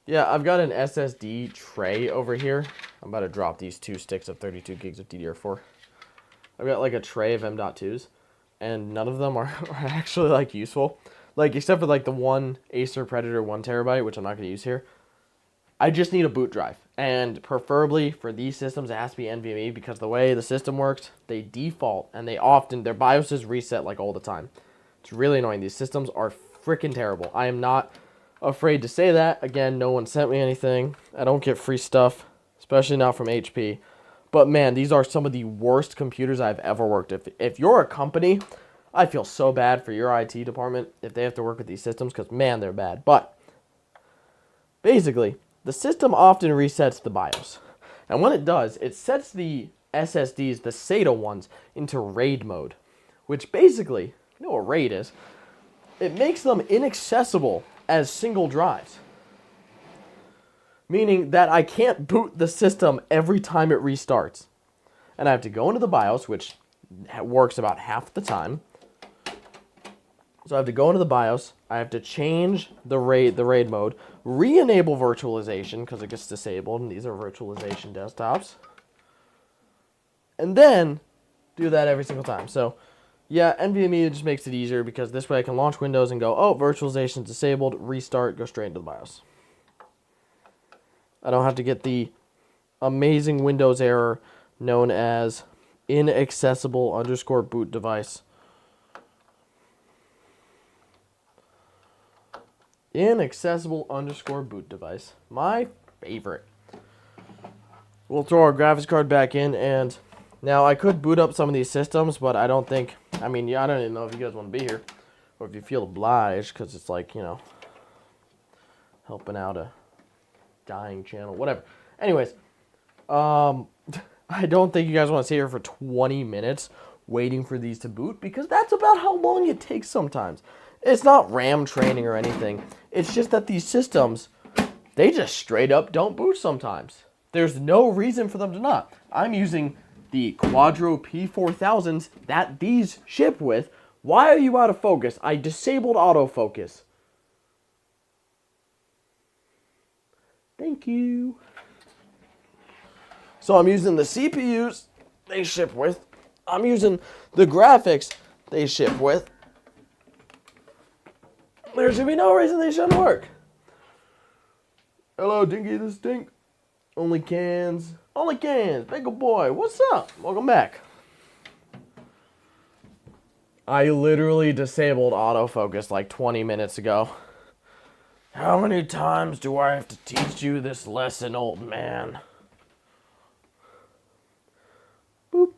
Yeah, I've got an SSD tray over here. I'm about to drop these 2 sticks of 32 gigs of DDR4. I've got like a tray of M.2s, and none of them are actually like useful. Like, except for like the one Acer Predator 1 terabyte, which I'm not going to use here. I just need a boot drive, and preferably for these systems, it has to be NVMe because the way the system works, they default, and they often, their BIOSes reset like all the time. It's really annoying. These systems are freaking terrible. I am not afraid to say that. Again, no one sent me anything. I don't get free stuff, especially not from HP. But man, these are some of the worst computers I've ever worked. If you're a company, I feel so bad for your IT department if they have to work with these systems because, man, they're bad. But basically, the system often resets the BIOS. And when it does, it sets the SSDs, the SATA ones, into RAID mode. Which basically, you know what RAID is? It makes them inaccessible as single drives. Meaning that I can't boot the system every time it restarts. And I have to go into the BIOS, which works about half the time. So I have to go into the BIOS, I have to change the RAID mode, re-enable virtualization because it gets disabled, and these are virtualization desktops. And then do that every single time. So yeah, NVMe just makes it easier because this way I can launch Windows and go, oh, virtualization disabled, restart, go straight into the BIOS. I don't have to get the amazing Windows error known as inaccessible_boot device. Inaccessible_boot device. My favorite. We'll throw our graphics card back in, and now I could boot up some of these systems, but I don't think, I mean, yeah, I don't even know if you guys want to be here, or if you feel obliged, because it's like, you know, helping out a dying channel, whatever. Anyways, I don't think you guys want to sit here for 20 minutes waiting for these to boot, because that's about how long it takes sometimes. It's not RAM training or anything. It's just that these systems, they just straight up don't boot sometimes. There's no reason for them to not. I'm using the Quadro P4000s that these ship with. Why are you out of focus? I disabled autofocus. Thank you. So I'm using the CPUs they ship with. I'm using the graphics they ship with. There should be no reason they shouldn't work. Hello, Dinky, this is Dink. Only cans. Only cans. Big boy. What's up? Welcome back. I literally disabled autofocus like 20 minutes ago. How many times do I have to teach you this lesson, old man? Boop.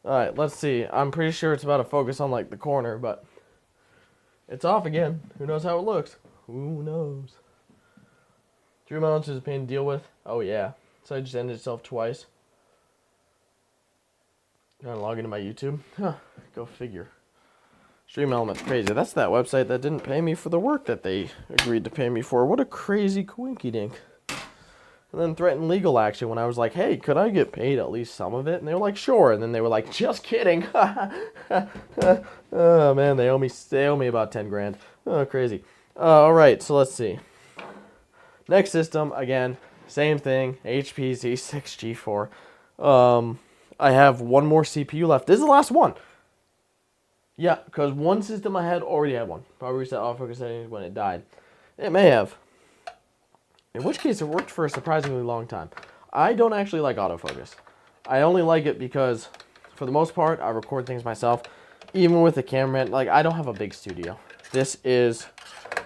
Alright, let's see. I'm pretty sure it's about to focus on, like, the corner, but it's off again. Who knows how it looks? Who knows? 3 mounts is a pain to deal with. Oh, yeah. So I just ended itself twice. Trying to log into my YouTube? Huh. Go figure. Stream Element's crazy. That's that website that didn't pay me for the work that they agreed to pay me for. What a crazy coinky-dink. And then threatened legal action when I was like, hey, could I get paid at least some of it? And they were like, sure. And then they were like, just kidding. Oh, man, they owe me about 10 grand. Oh, crazy. All right, so let's see. Next system, again, same thing, HP Z6 G4. I have one more CPU left. This is the last one. Yeah, because one system I had already had one. Probably reset autofocus settings when it died. It may have. In which case, it worked for a surprisingly long time. I don't actually like autofocus. I only like it because, for the most part, I record things myself. Even with the camera, like, I don't have a big studio. This is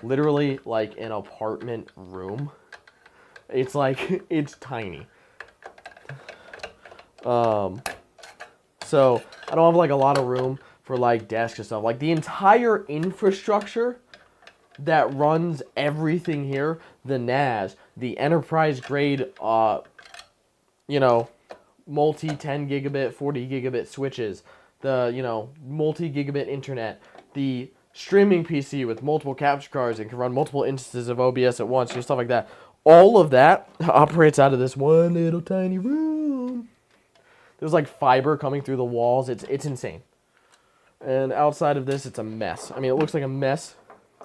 literally like an apartment room. It's like, it's tiny. So, I don't have, like, a lot of room for, like, desks and stuff. Like, the entire infrastructure that runs everything here, the NAS, the enterprise grade, you know, multi 10 gigabit, 40 gigabit switches, the, you know, multi-gigabit internet, the streaming PC with multiple capture cards and can run multiple instances of OBS at once, you know, stuff like that. All of that operates out of this one little tiny room. There's like fiber coming through the walls. It's insane. And outside of this, it's a mess. I mean, it looks like a mess.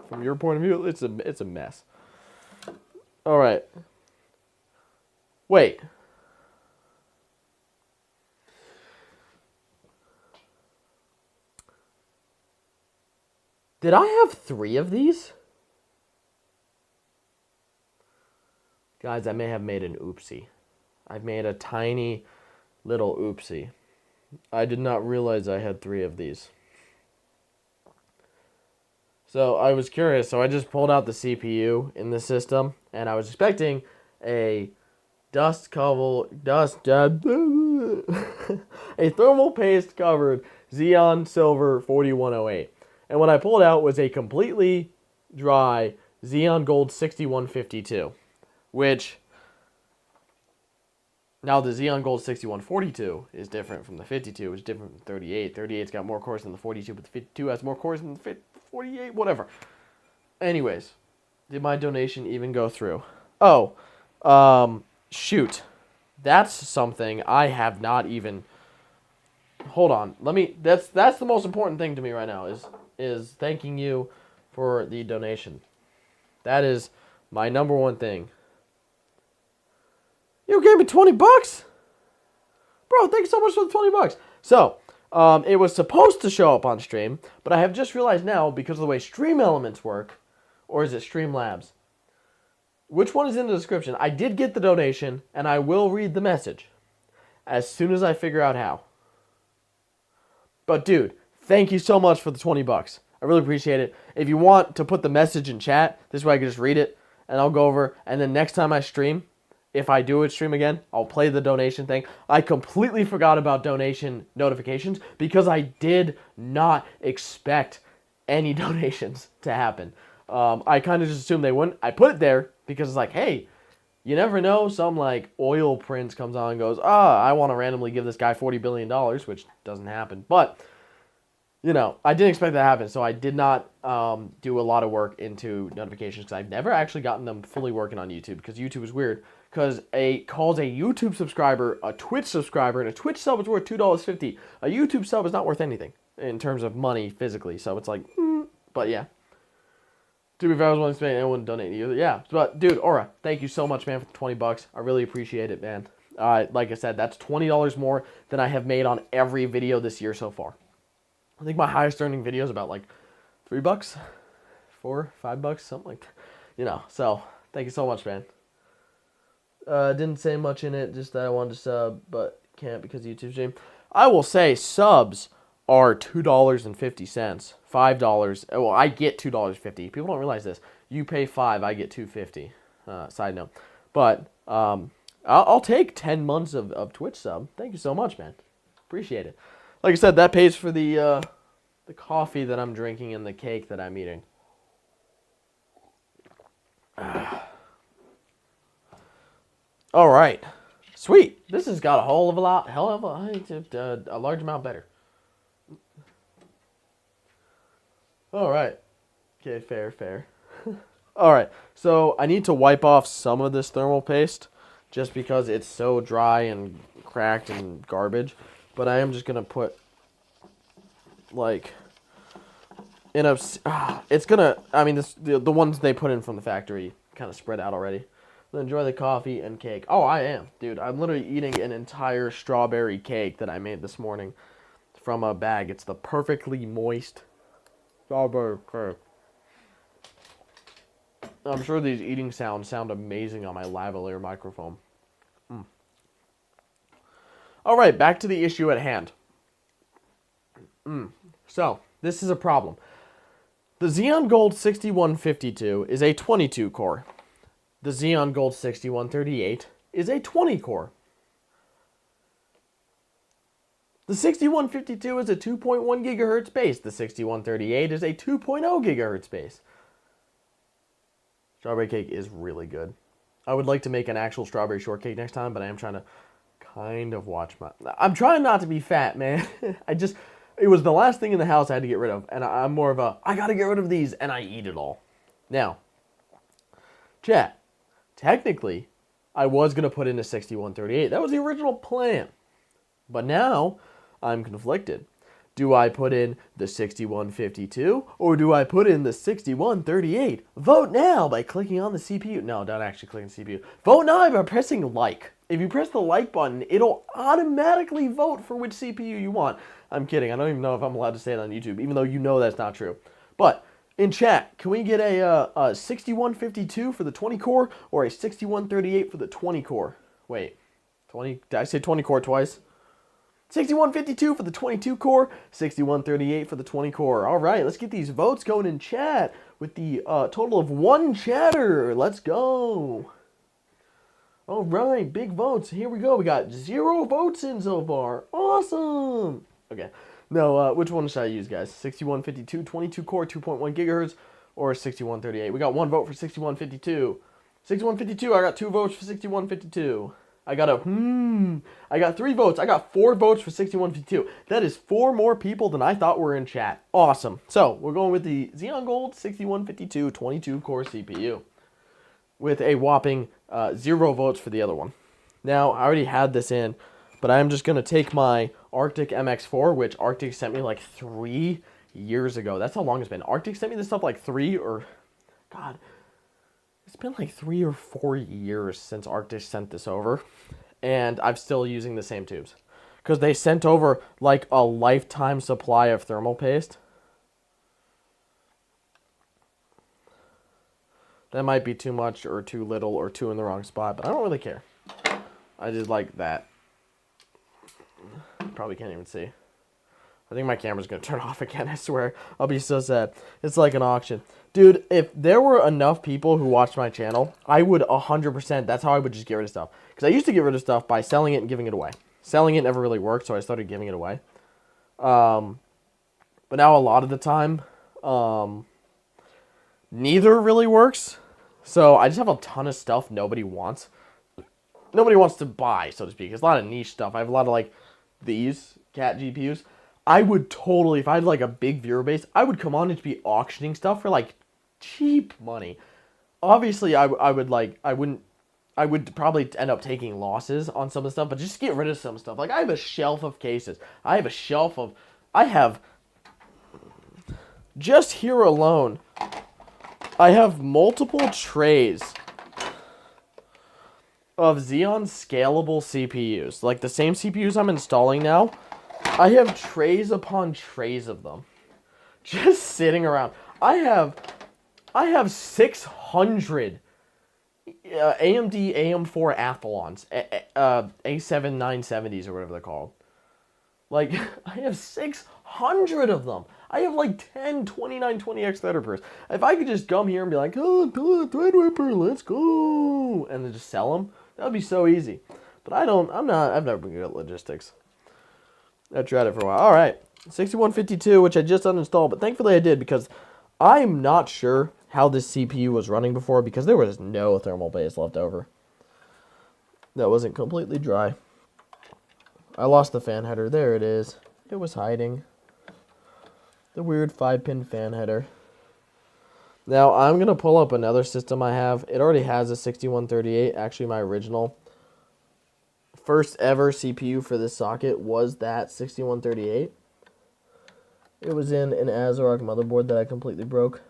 From your point of view, it's a mess. All right. Wait. Did I have 3 of these? Guys, I may have made an oopsie. I've made a tiny little oopsie. I did not realize I had 3 of these. So I was curious, so I just pulled out the CPU in the system, and I was expecting a a thermal paste covered Xeon Silver 4108. And what I pulled out was a completely dry Xeon Gold 6152, which, now the Xeon Gold 6142 is different from the 52, which is different from the 38. 38's got more cores than the 42, but the 52 has more cores than the 48, whatever. Anyways, did my donation even go through? Oh, shoot. That's something I have not even... Hold on. That's the most important thing to me right now is thanking you for the donation. That is my number one thing. You gave me $20? Bro, thanks so much for the $20. So, it was supposed to show up on stream, but I have just realized now, because of the way Stream Elements work, or is it Streamlabs? Which one is in the description? I did get the donation, and I will read the message. as soon as I figure out how. But dude, thank you so much for the $20. I really appreciate it. If you want to put the message in chat, this way I can just read it and I'll go over. And then next time I stream, if I do a stream again, I'll play the donation thing. I completely forgot about donation notifications because I did not expect any donations to happen. I kind of just assumed they wouldn't. I put it there because it's like, hey, you never know. Some like oil prince comes on and goes, I want to randomly give this guy $40 billion, which doesn't happen. But, you know, I didn't expect that to happen. So I did not do a lot of work into notifications because I've never actually gotten them fully working on YouTube because YouTube is weird. Because calls a YouTube subscriber a Twitch subscriber, and a Twitch sub is worth $2.50. A YouTube sub is not worth anything in terms of money physically. So it's like, but yeah. To be fair, I was willing to pay anyone donate either. Yeah, but dude, Aura, thank you so much, man, for the $20. I really appreciate it, man. Like I said, that's $20 more than I have made on every video this year so far. I think my highest earning video is about like $3, $4, $5, something like that. You know, so thank you so much, man. Didn't say much in it, just that I wanted to sub, but can't because of YouTube stream. I will say subs are $2.50, $5. Well, I get $2.50. People don't realize this. You pay $5, I get $2.50. Side note, but I'll take 10 months of Twitch sub. Thank you so much, man. Appreciate it. Like I said, that pays for the coffee that I'm drinking and the cake that I'm eating. All right, sweet. This has got a a large amount better. All right. Okay, fair. All right, so I need to wipe off some of this thermal paste just because it's so dry and cracked and garbage. But I am just gonna put like in a. It's gonna. I mean, the ones they put in from the factory kind of spread out already. Enjoy the coffee and cake. Oh, I am. Dude, I'm literally eating an entire strawberry cake that I made this morning from a bag. It's the perfectly moist strawberry cake. I'm sure these eating sounds sound amazing on my lavalier microphone. All right, back to the issue at hand. So, this is a problem. The Xeon Gold 6152 is a 22 core. The Xeon Gold 6138 is a 20 core. The 6152 is a 2.1 gigahertz base. The 6138 is a 2.0 gigahertz base. Strawberry cake is really good. I would like to make an actual strawberry shortcake next time, but I am trying to kind of watch my... I'm trying not to be fat, man. It was the last thing in the house I had to get rid of, and I'm more of a, I gotta get rid of these, and I eat it all. Now, chat. Technically, I was going to put in a 6138. That was the original plan. But now, I'm conflicted. Do I put in the 6152 or do I put in the 6138? Vote now by clicking on the CPU. No, don't actually click on the CPU. Vote now by pressing like. If you press the like button, it'll automatically vote for which CPU you want. I'm kidding. I don't even know if I'm allowed to say it on YouTube, even though you know that's not true. But in chat, can we get a 6152 for the 20 core or a 6138 for the 20 core? Wait, 20? Did I say 20 core twice? 6152 for the 22 core, 6138 for the 20 core. All right, let's get these votes going in chat with the total of 1 chatter. Let's go. All right, big votes. Here we go. We got 0 votes in so far. Awesome. Okay. No, which one should I use, guys? 6152, 22 core, 2.1 gigahertz, or 6138? We got 1 vote for 6152. 6152, I got 2 votes for 6152. I got 3 votes. I got 4 votes for 6152. That is 4 more people than I thought were in chat. Awesome. So, we're going with the Xeon Gold 6152 22-core CPU with a whopping 0 votes for the other one. Now, I already had this in, but I'm just going to take my Arctic MX4, which Arctic sent me like 3 years ago. That's how long it's been. Arctic sent me this stuff like 3 or... God... It's been like 3 or 4 years since Arctic sent this over, and I'm still using the same tubes. Because they sent over like a lifetime supply of thermal paste. That might be too much or too little or too in the wrong spot, but I don't really care. I just like that. Probably can't even see. I think my camera's going to turn off again, I swear. I'll be so sad. It's like an auction. Dude, if there were enough people who watched my channel, I would 100%, that's how I would just get rid of stuff. Because I used to get rid of stuff by selling it and giving it away. Selling it never really worked, so I started giving it away. But now a lot of the time, neither really works. So I just have a ton of stuff nobody wants. Nobody wants to buy, so to speak. It's a lot of niche stuff. I have a lot of, like, these cat GPUs. I would totally, if I had, like, a big viewer base, I would come on and be auctioning stuff for, like, cheap money. Obviously, I would probably end up taking losses on some of the stuff, but just get rid of some stuff. Like, I have a shelf of cases. I have, just here alone, I have multiple trays of Xeon scalable CPUs. Like, the same CPUs I'm installing now, I have trays upon trays of them just sitting around. I have 600 AMD AM4 Athlons, A7 970s or whatever they're called. Like, I have 600 of them. I have like 10 2920X Threadrippers. If I could just come here and be like, oh, Threadripper, let's go, and then just sell them, that would be so easy. But I've never been good at logistics. I tried it for a while. All right, 6152, which I just uninstalled, but thankfully I did because I'm not sure how this CPU was running before because there was no thermal base left over. That wasn't completely dry. I lost the fan header. There it is. It was hiding. The weird 5-pin fan header. Now, I'm going to pull up another system I have. It already has a 6138. Actually, my original first ever CPU for this socket was that 6138. It was in an ASRock motherboard that I completely broke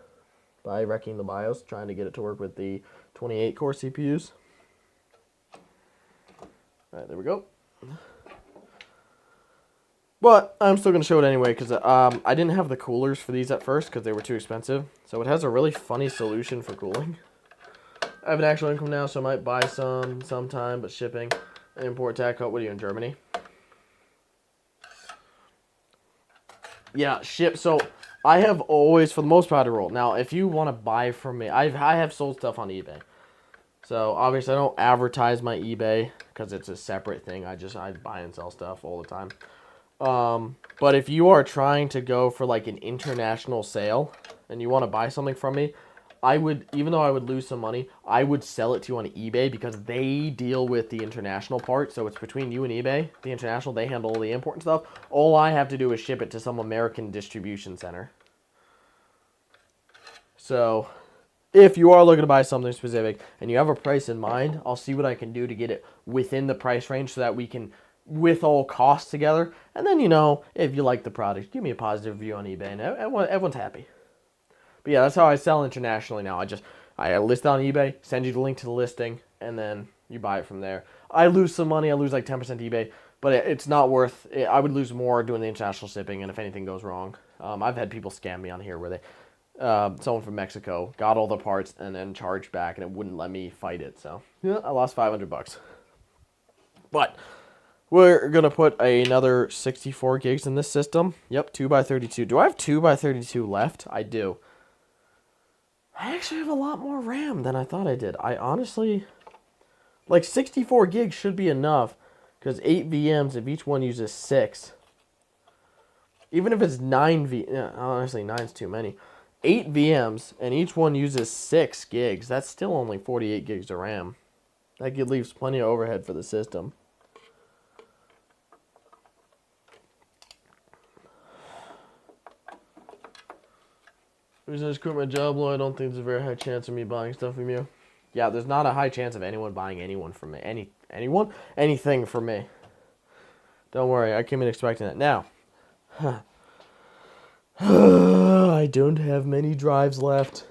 by wrecking the BIOS, trying to get it to work with the 28-core CPUs. All right, there we go. But I'm still going to show it anyway because I didn't have the coolers for these at first because they were too expensive. So it has a really funny solution for cooling. I have an actual income now, so I might buy some sometime, but shipping and import tag code. What are you in Germany? Yeah, ship. So I have always, for the most part, a rule. Now, if you want to buy from me, I have sold stuff on eBay. So obviously I don't advertise my eBay because it's a separate thing. I buy and sell stuff all the time. But if you are trying to go for like an international sale and you want to buy something from me, I would, even though I would lose some money, I would sell it to you on eBay because they deal with the international part. So it's between you and eBay. The international, they handle all the import and stuff. All I have to do is ship it to some American distribution center. So if you are looking to buy something specific and you have a price in mind, I'll see what I can do to get it within the price range so that we can, with all costs together. And then, you know, if you like the product, give me a positive review on eBay and everyone's happy. But yeah, that's how I sell internationally now. I list on eBay, send you the link to the listing, and then you buy it from there. I lose some money. I lose like 10% eBay, but it's not worth it. I would lose more doing the international shipping, and if anything goes wrong. I've had people scam me on here where someone from Mexico got all the parts and then charged back, and it wouldn't let me fight it. So yeah, I lost $500. But we're going to put another 64 gigs in this system. Yep, 2x32. Do I have 2x32 left? I do. I actually have a lot more RAM than I thought I did. I honestly, like 64 gigs should be enough because 8 VMs, if each one uses 6. Even if it's 9 honestly 9's too many. 8 VMs and each one uses 6 gigs. That's still only 48 gigs of RAM. That leaves plenty of overhead for the system. The reason I just quit my job, Lou, I don't think there's a very high chance of me buying stuff from you. Yeah, there's not a high chance of anyone buying anyone from me. Anything from me. Don't worry, I came in expecting that. Now, I don't have many drives left.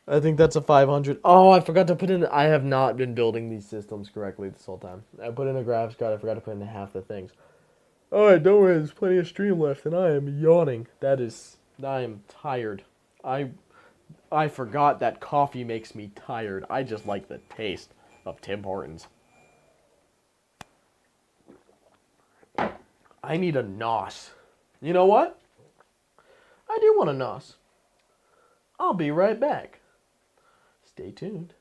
I think that's a 500. Oh, I forgot to put in, I have not been building these systems correctly this whole time. I put in a graphics card, I forgot to put in half the things. Alright, don't worry, there's plenty of stream left, and I am yawning. I am tired. I forgot that coffee makes me tired. I just like the taste of Tim Hortons. I need a NOS. You know what? I do want a NOS. I'll be right back. Stay tuned.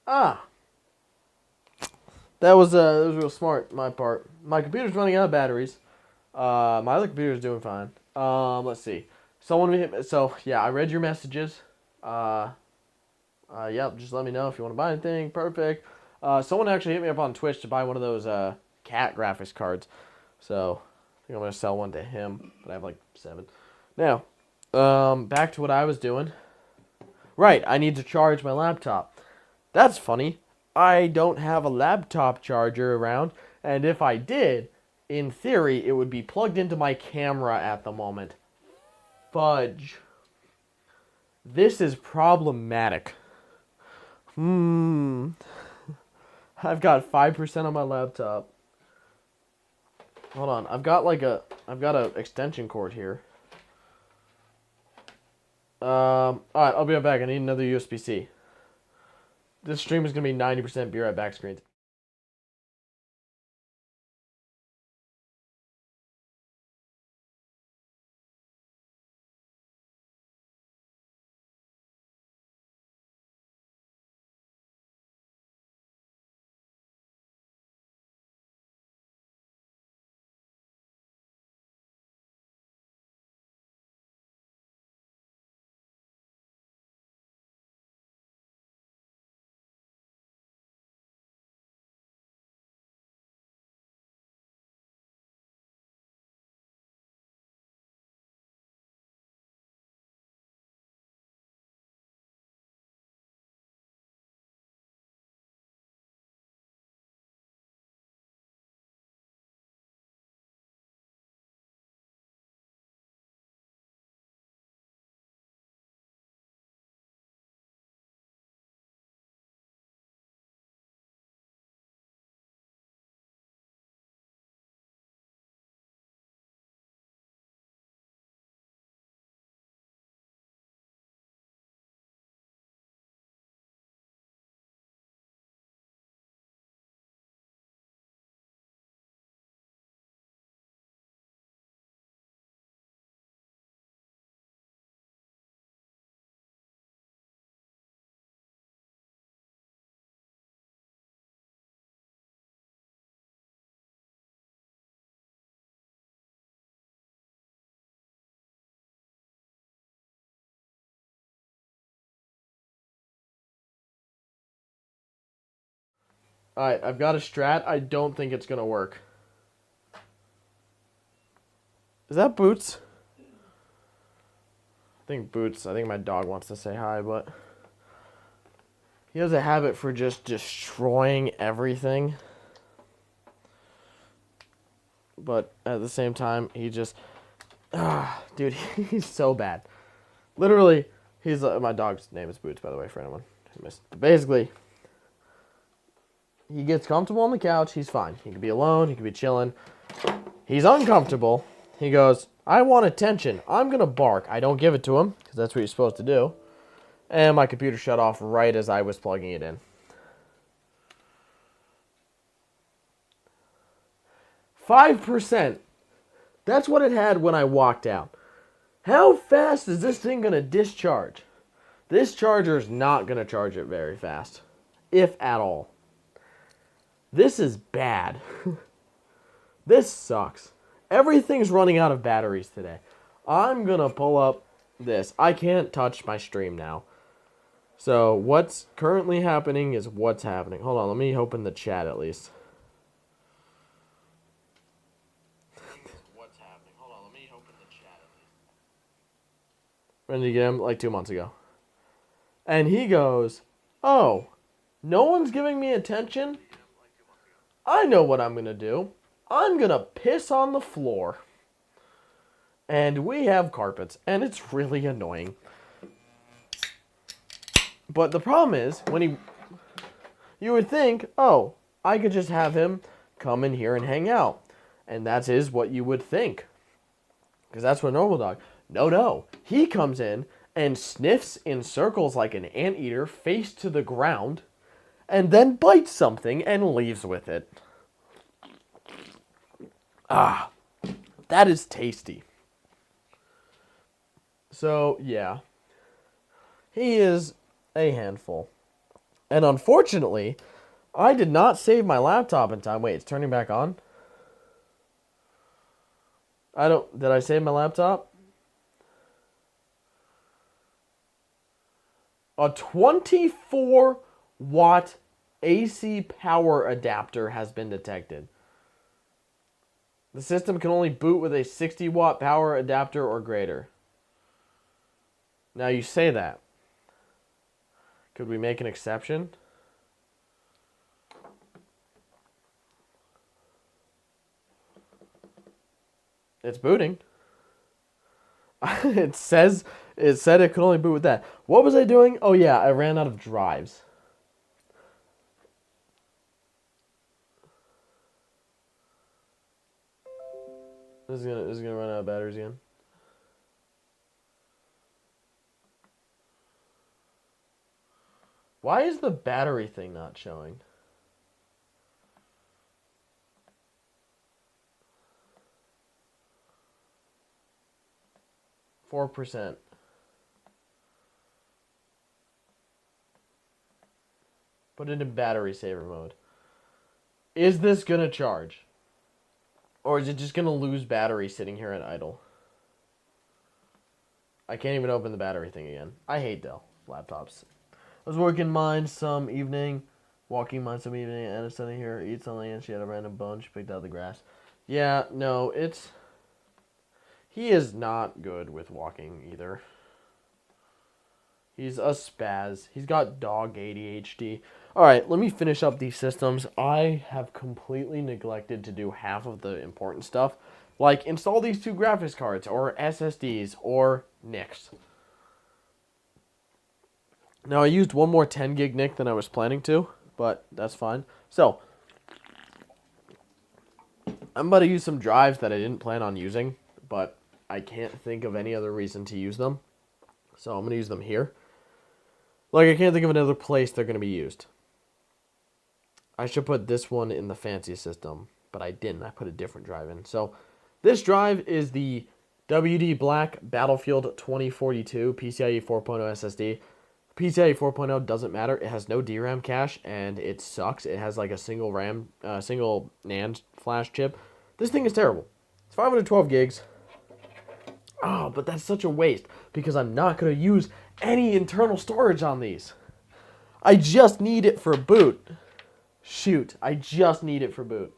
Ah, that was real smart, my part. My computer's running out of batteries. My other computer's doing fine. Let's see. Someone hit me. So yeah, I read your messages. Uh, yep. Just let me know if you want to buy anything. Perfect. Someone actually hit me up on Twitch to buy one of those cat graphics cards. So I think I'm gonna sell one to him. But I have like 7. Now, back to what I was doing. Right, I need to charge my laptop. That's funny. I don't have a laptop charger around, and if I did, in theory, it would be plugged into my camera at the moment. Fudge. This is problematic. I've got 5% on my laptop. Hold on. I've got a extension cord here. Alright, I'll be right back. I need another USB-C. This stream is going to be 90% be right back screens. Alright, I've got a strat. I don't think it's going to work. Is that Boots? I think my dog wants to say hi, but he has a habit for just destroying everything. But at the same time, he just... dude, he's so bad. Literally, he's... my dog's name is Boots, by the way, for anyone who missed. But basically, he gets comfortable on the couch. He's fine. He can be alone. He can be chilling. He's uncomfortable. He goes, I want attention. I'm going to bark. I don't give it to him, because that's what you're supposed to do. And my computer shut off right as I was plugging it in. 5%. That's what it had when I walked out. How fast is this thing going to discharge? This charger is not going to charge it very fast, if at all. This is bad. This sucks. Everything's running out of batteries today. I'm going to pull up this. I can't touch my stream now. So what's currently happening is what's happening. Hold on, let me open the chat at least. What's happening? Hold on, let me open the chat at least. When did you get him? Like 2 months ago. And he goes, oh, no one's giving me attention? I know what I'm going to do. I'm going to piss on the floor. And we have carpets, and it's really annoying. But the problem is, you would think, oh, I could just have him come in here and hang out. And that is what you would think. Because that's what a normal dog. No. He comes in and sniffs in circles like an anteater, face to the ground, and then bites something and leaves with it. Ah, that is tasty. So, yeah. He is a handful. And unfortunately, I did not save my laptop in time. Wait, it's turning back on? Did I save my laptop? A 24-watt AC power adapter has been detected. The system can only boot with a 60-watt power adapter or greater. Now you say that. Could we make an exception? It's booting. It said it could only boot with that. What was I doing? Oh yeah, I ran out of drives. This is gonna run out of batteries again. Why is the battery thing not showing? %. Put it in battery saver mode. Is this gonna charge? Or is it just gonna lose battery sitting here at idle? I can't even open the battery thing again. I hate Dell laptops. I was working mine some evening, walking mine some evening, and Anna's sitting here, eat something, and she had a random bone. She picked out the grass. Yeah, no, he is not good with walking either. He's a spaz. He's got dog ADHD. Alright, let me finish up these systems. I have completely neglected to do half of the important stuff, like install these 2 graphics cards, or SSDs, or NICs. Now, I used one more 10 gig NIC than I was planning to, but that's fine. So, I'm about to use some drives that I didn't plan on using, but I can't think of any other reason to use them. So, I'm going to use them here. Like, I can't think of another place they're going to be used. I should put this one in the fancy system, but I didn't. I put a different drive in. So, this drive is the WD Black Battlefield 2042 PCIe 4.0 SSD. PCIe 4.0 doesn't matter. It has no DRAM cache, and it sucks. It has like a single NAND flash chip. This thing is terrible. It's 512 gigs. Oh, but that's such a waste, because I'm not going to use any internal storage on these. I just need it for boot. Shoot, I just need it for boot.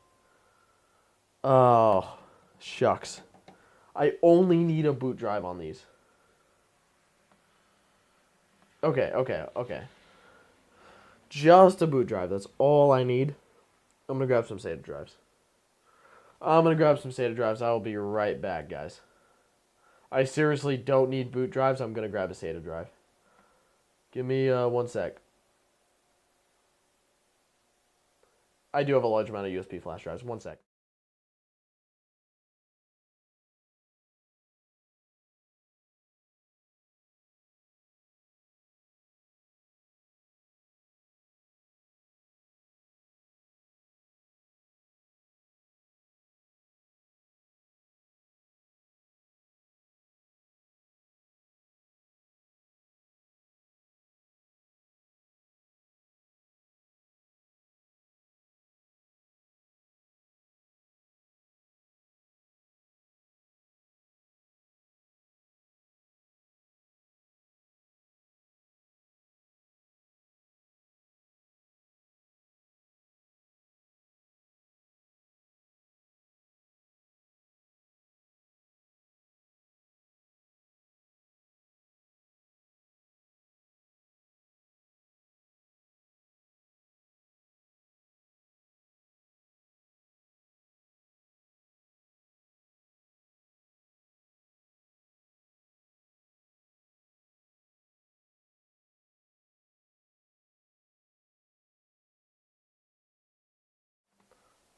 Oh, shucks. I only need a boot drive on these. Okay. Just a boot drive. That's all I need. I'm going to grab some SATA drives. I will be right back, guys. I seriously don't need boot drives. I'm going to grab a SATA drive. Give me 1 sec. I do have a large amount of USB flash drives. 1 sec.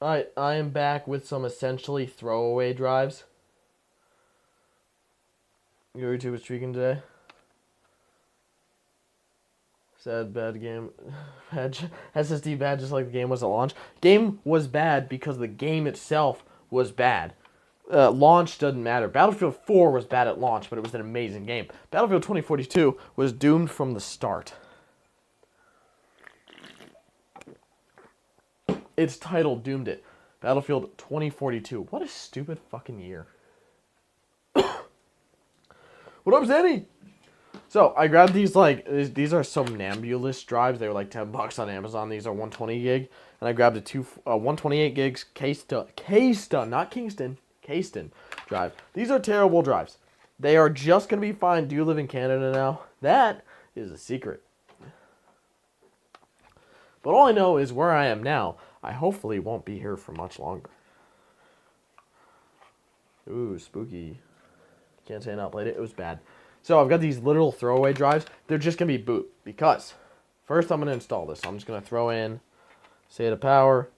Alright, I am back with some essentially throwaway drives. Your YouTube is streaking today. Sad bad game. Badge. SSD bad just like the game was at launch. Game was bad because the game itself was bad. Launch doesn't matter. Battlefield 4 was bad at launch, but it was an amazing game. Battlefield 2042 was doomed from the start. Its title doomed it. Battlefield 2042. What a stupid fucking year. What up, Zanny? So, I grabbed these, these are somnambulist drives. They were like $10 on Amazon. These are 120 gig. And I grabbed a 128 gigs Keystone, not Kingston, Keystone drive. These are terrible drives. They are just going to be fine. Do you live in Canada now? That is a secret. But all I know is where I am now, I hopefully won't be here for much longer. Ooh, spooky. Can't say I not played it. It was bad. So I've got these literal throwaway drives. They're just going to be boot. Because first I'm going to install this. I'm just going to throw in SATA power.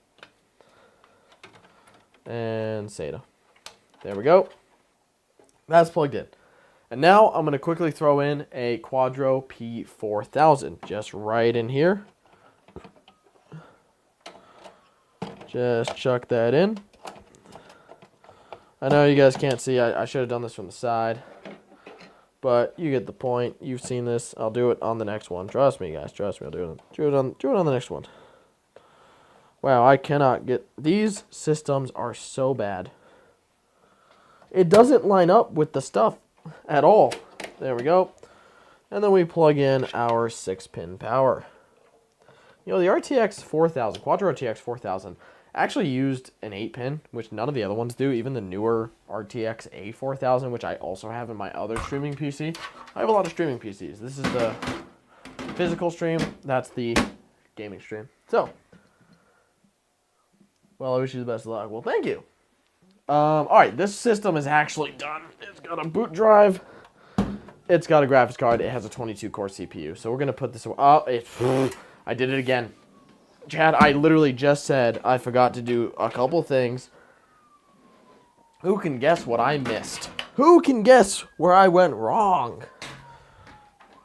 And SATA. There we go. That's plugged in. And now I'm going to quickly throw in a Quadro P4000. Just right in here. Just chuck that in. I know you guys can't see. I should have done this from the side. But you get the point. You've seen this. I'll do it on the next one. Trust me, guys. Trust me. I'll do it on the next one. Wow, I cannot get... These systems are so bad. It doesn't line up with the stuff at all. There we go. And then we plug in our 6-pin power. You know, the RTX 4000, Quadro RTX 4000, actually used an 8-pin, which none of the other ones do. Even the newer RTX A4000, which I also have in my other streaming PC. I have a lot of streaming PCs. This is the physical stream. That's the gaming stream. So, well, I wish you the best of luck. Well, thank you. Alright, this system is actually done. It's got a boot drive. It's got a graphics card. It has a 22-core CPU. So we're going to put this... I did it again. Chad, I literally just said I forgot to do a couple things. Who can guess what I missed? Who can guess where I went wrong?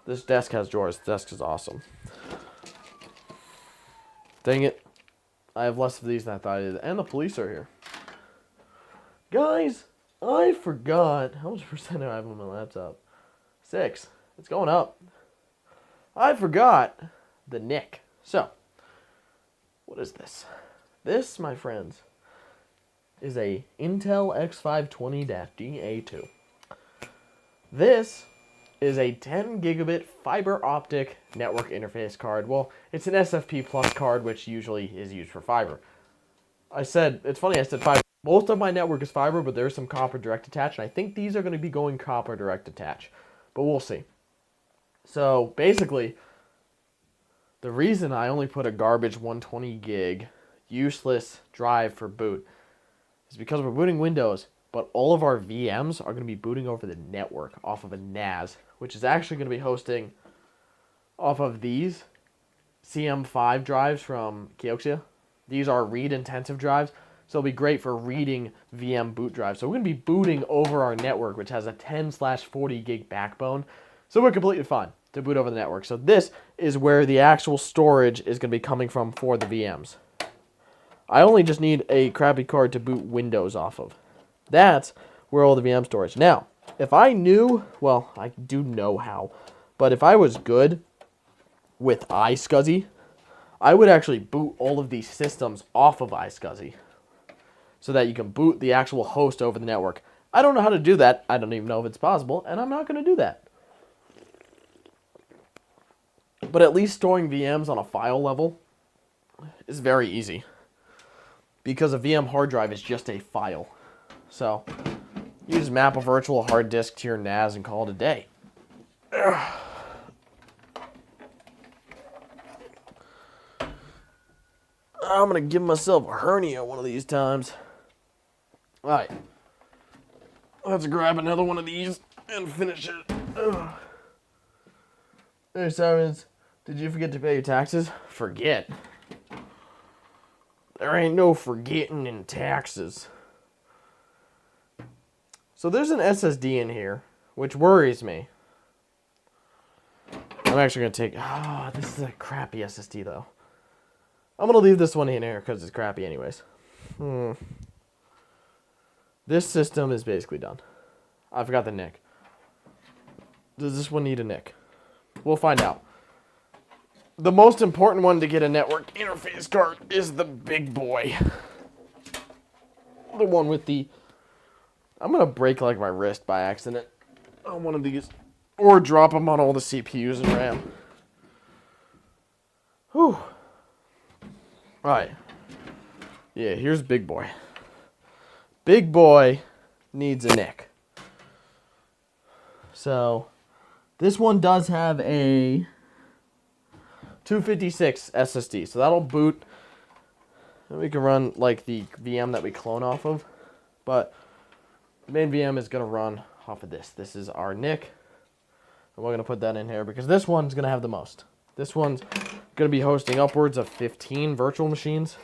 This desk has drawers. This desk is awesome. Dang it. I have less of these than I thought I did. And the police are here. Guys, I forgot. How much percent do I have on my laptop? 6. It's going up. I forgot the NIC. So, what is this? This, my friends, is a Intel X520-DA2. This is a 10 gigabit fiber optic network interface card. Well, it's an SFP plus card, which usually is used for fiber. It's funny I said fiber. Most of my network is fiber, but there's some copper direct attach, and I think these are going to be going copper direct attach, but we'll see. So basically, the reason I only put a garbage 120 gig useless drive for boot is because we're booting Windows, but all of our VMs are going to be booting over the network off of a NAS, which is actually going to be hosting off of these CM5 drives from Kioxia. These are read-intensive drives, so it'll be great for reading VM boot drives. So we're going to be booting over our network, which has a 10/40 gig backbone, so we're completely fine to boot over the network. So this is where the actual storage is going to be coming from for the VMs. I only just need a crappy card to boot Windows off of. That's where all the VM storage. Now, if I knew, well, I do know how, but if I was good with iSCSI, I would actually boot all of these systems off of iSCSI so that you can boot the actual host over the network. I don't know how to do that. I don't even know if it's possible, and I'm not going to do that. But at least storing VMs on a file level is very easy, because a VM hard drive is just a file. So you just map a virtual hard disk to your NAS and call it a day. I'm going to give myself a hernia one of these times. All right. Let's grab another one of these and finish it. Ugh. Hey, Sirens, did you forget to pay your taxes? Forget. There ain't no forgetting in taxes. So there's an SSD in here, which worries me. I'm actually going to take... this is a crappy SSD, though. I'm going to leave this one in here because it's crappy anyways. This system is basically done. I forgot the NIC. Does this one need a NIC? We'll find out. The most important one to get a network interface card is the big boy. The one with the... I'm going to break like my wrist by accident on one of these. Or drop them on all the CPUs and RAM. Whew. Alright. Yeah, here's big boy. Big boy needs a NIC. So, this one does have a 256 SSD. So that'll boot. And we can run like the VM that we clone off of. But the main VM is going to run off of this. This is our NIC. And we're going to put that in here because this one's going to have the most. This one's going to be hosting upwards of 15 virtual machines.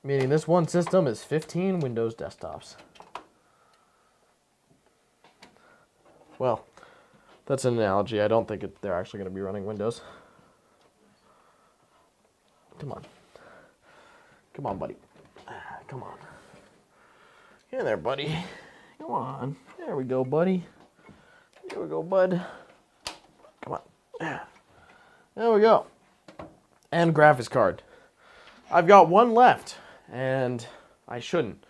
Meaning this one system is 15 Windows desktops. Well, that's an analogy. I don't think they're actually going to be running Windows. Come on. Come on, buddy. Come on. Here there, buddy. Come on. There we go, buddy. Here we go, bud. Come on. There we go. And graphics card. I've got one left, and I shouldn't.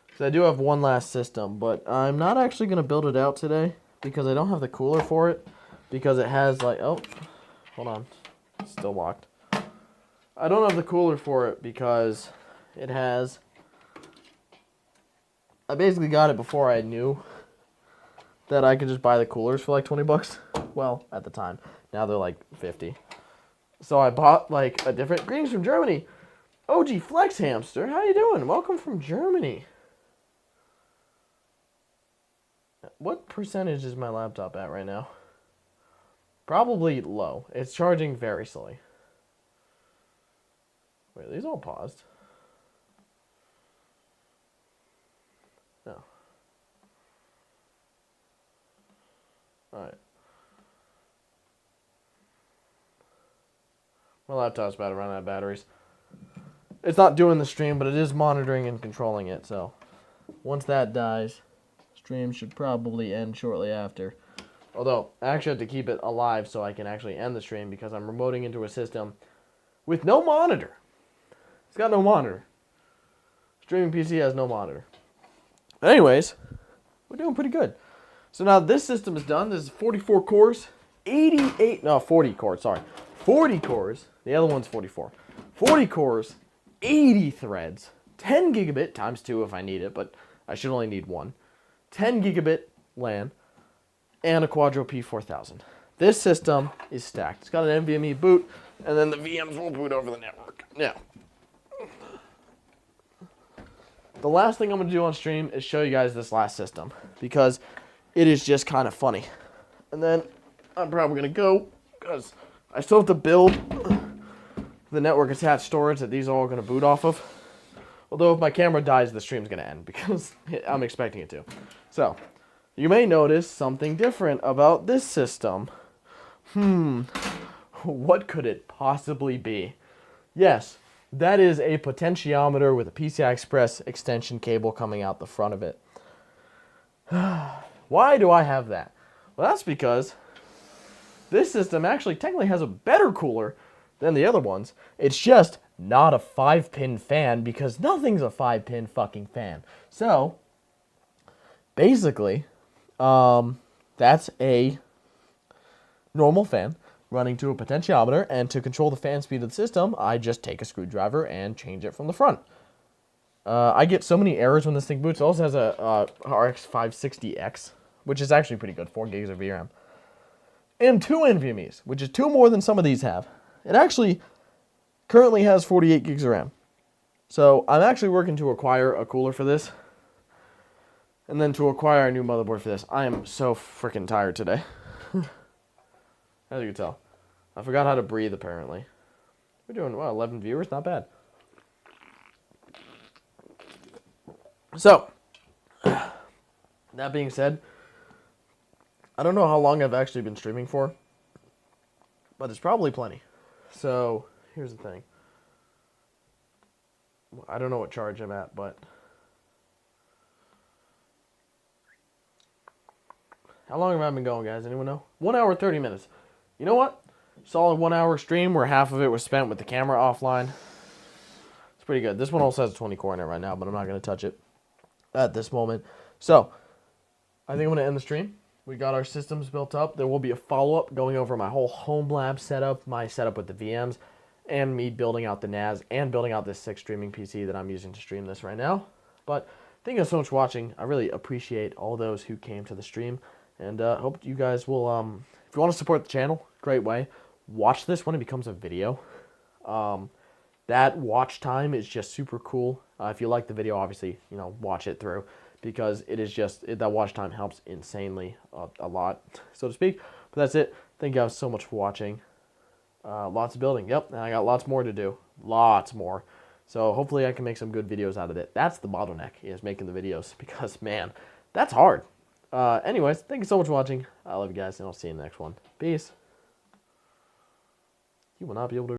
Because I do have one last system, but I'm not actually going to build it out today because I don't have the cooler for it. Because it has like, oh, hold on. It's still locked. I don't have the cooler for it because it has... I basically got it before I knew that I could just buy the coolers for like 20 bucks. Well, at the time. Now they're like 50. So I bought like a different... Greetings from Germany. OG Flex Hamster. How you doing? Welcome from Germany. What percentage is my laptop at right now? Probably low. It's charging very slowly. Wait, are these all paused? No. Alright. My laptop's about to run out of batteries. It's not doing the stream, but it is monitoring and controlling it, so once that dies, stream should probably end shortly after. Although, I actually have to keep it alive so I can actually end the stream because I'm remoting into a system with no monitor. It's got no monitor. Streaming PC has no monitor. Anyways, we're doing pretty good. So now this system is done. This is 44 cores, 40 cores, sorry. 40 cores. The other one's 44. 40 cores, 80 threads, 10 gigabit times 2 if I need it, but I should only need 1. 10 gigabit LAN, and a Quadro P4000. This system is stacked. It's got an NVMe boot, and then the VMs will boot over the network. Now, the last thing I'm going to do on stream is show you guys this last system, because it is just kind of funny. And then I'm probably going to go, because I still have to build the network attached storage that these are all going to boot off of. Although if my camera dies, the stream's going to end, because I'm expecting it to. So, you may notice something different about this system. What could it possibly be? Yes, that is a potentiometer with a PCI Express extension cable coming out the front of it. Why do I have that? Well, that's because this system actually technically has a better cooler than the other ones. It's just not a 5-pin fan, because nothing's a 5-pin fucking fan. So, basically, that's a normal fan running to a potentiometer, and to control the fan speed of the system, I just take a screwdriver and change it from the front. I get so many errors when this thing boots. It also has a RX 560X, which is actually pretty good, 4 gigs of VRAM. And 2 NVMe's, which is 2 more than some of these have. It actually currently has 48 gigs of RAM. So I'm actually working to acquire a cooler for this, and then to acquire a new motherboard for this. I am so freaking tired today. As you can tell. I forgot how to breathe, apparently. We're doing, well, 11 viewers, not bad. So, that being said, I don't know how long I've actually been streaming for, but it's probably plenty. So, here's the thing. I don't know what charge I'm at, but how long have I been going, guys? Anyone know? 1 hour, 30 minutes. You know what? Solid 1 hour stream where half of it was spent with the camera offline. It's pretty good. This one also has a 20 core in it right now, but I'm not going to touch it at this moment. So, I think I'm going to end the stream. We got our systems built up. There will be a follow-up going over my whole home lab setup, my setup with the VMs, and me building out the NAS and building out this 6 streaming PC that I'm using to stream this right now. But thank you so much for watching. I really appreciate all those who came to the stream, and hope you guys will, if you want to support the channel, great way. Watch this when it becomes a video. That watch time is just super cool. If you like the video, obviously, you know, watch it through, because it is just, that watch time helps insanely a lot, so to speak. But that's it. Thank you guys so much for watching. Lots of building. Yep, and I got lots more to do. Lots more. So hopefully I can make some good videos out of it. That's the bottleneck, is making the videos, because, man, that's hard. Anyways, thank you so much for watching. I love you guys, and I'll see you in the next one. Peace. You will not be able to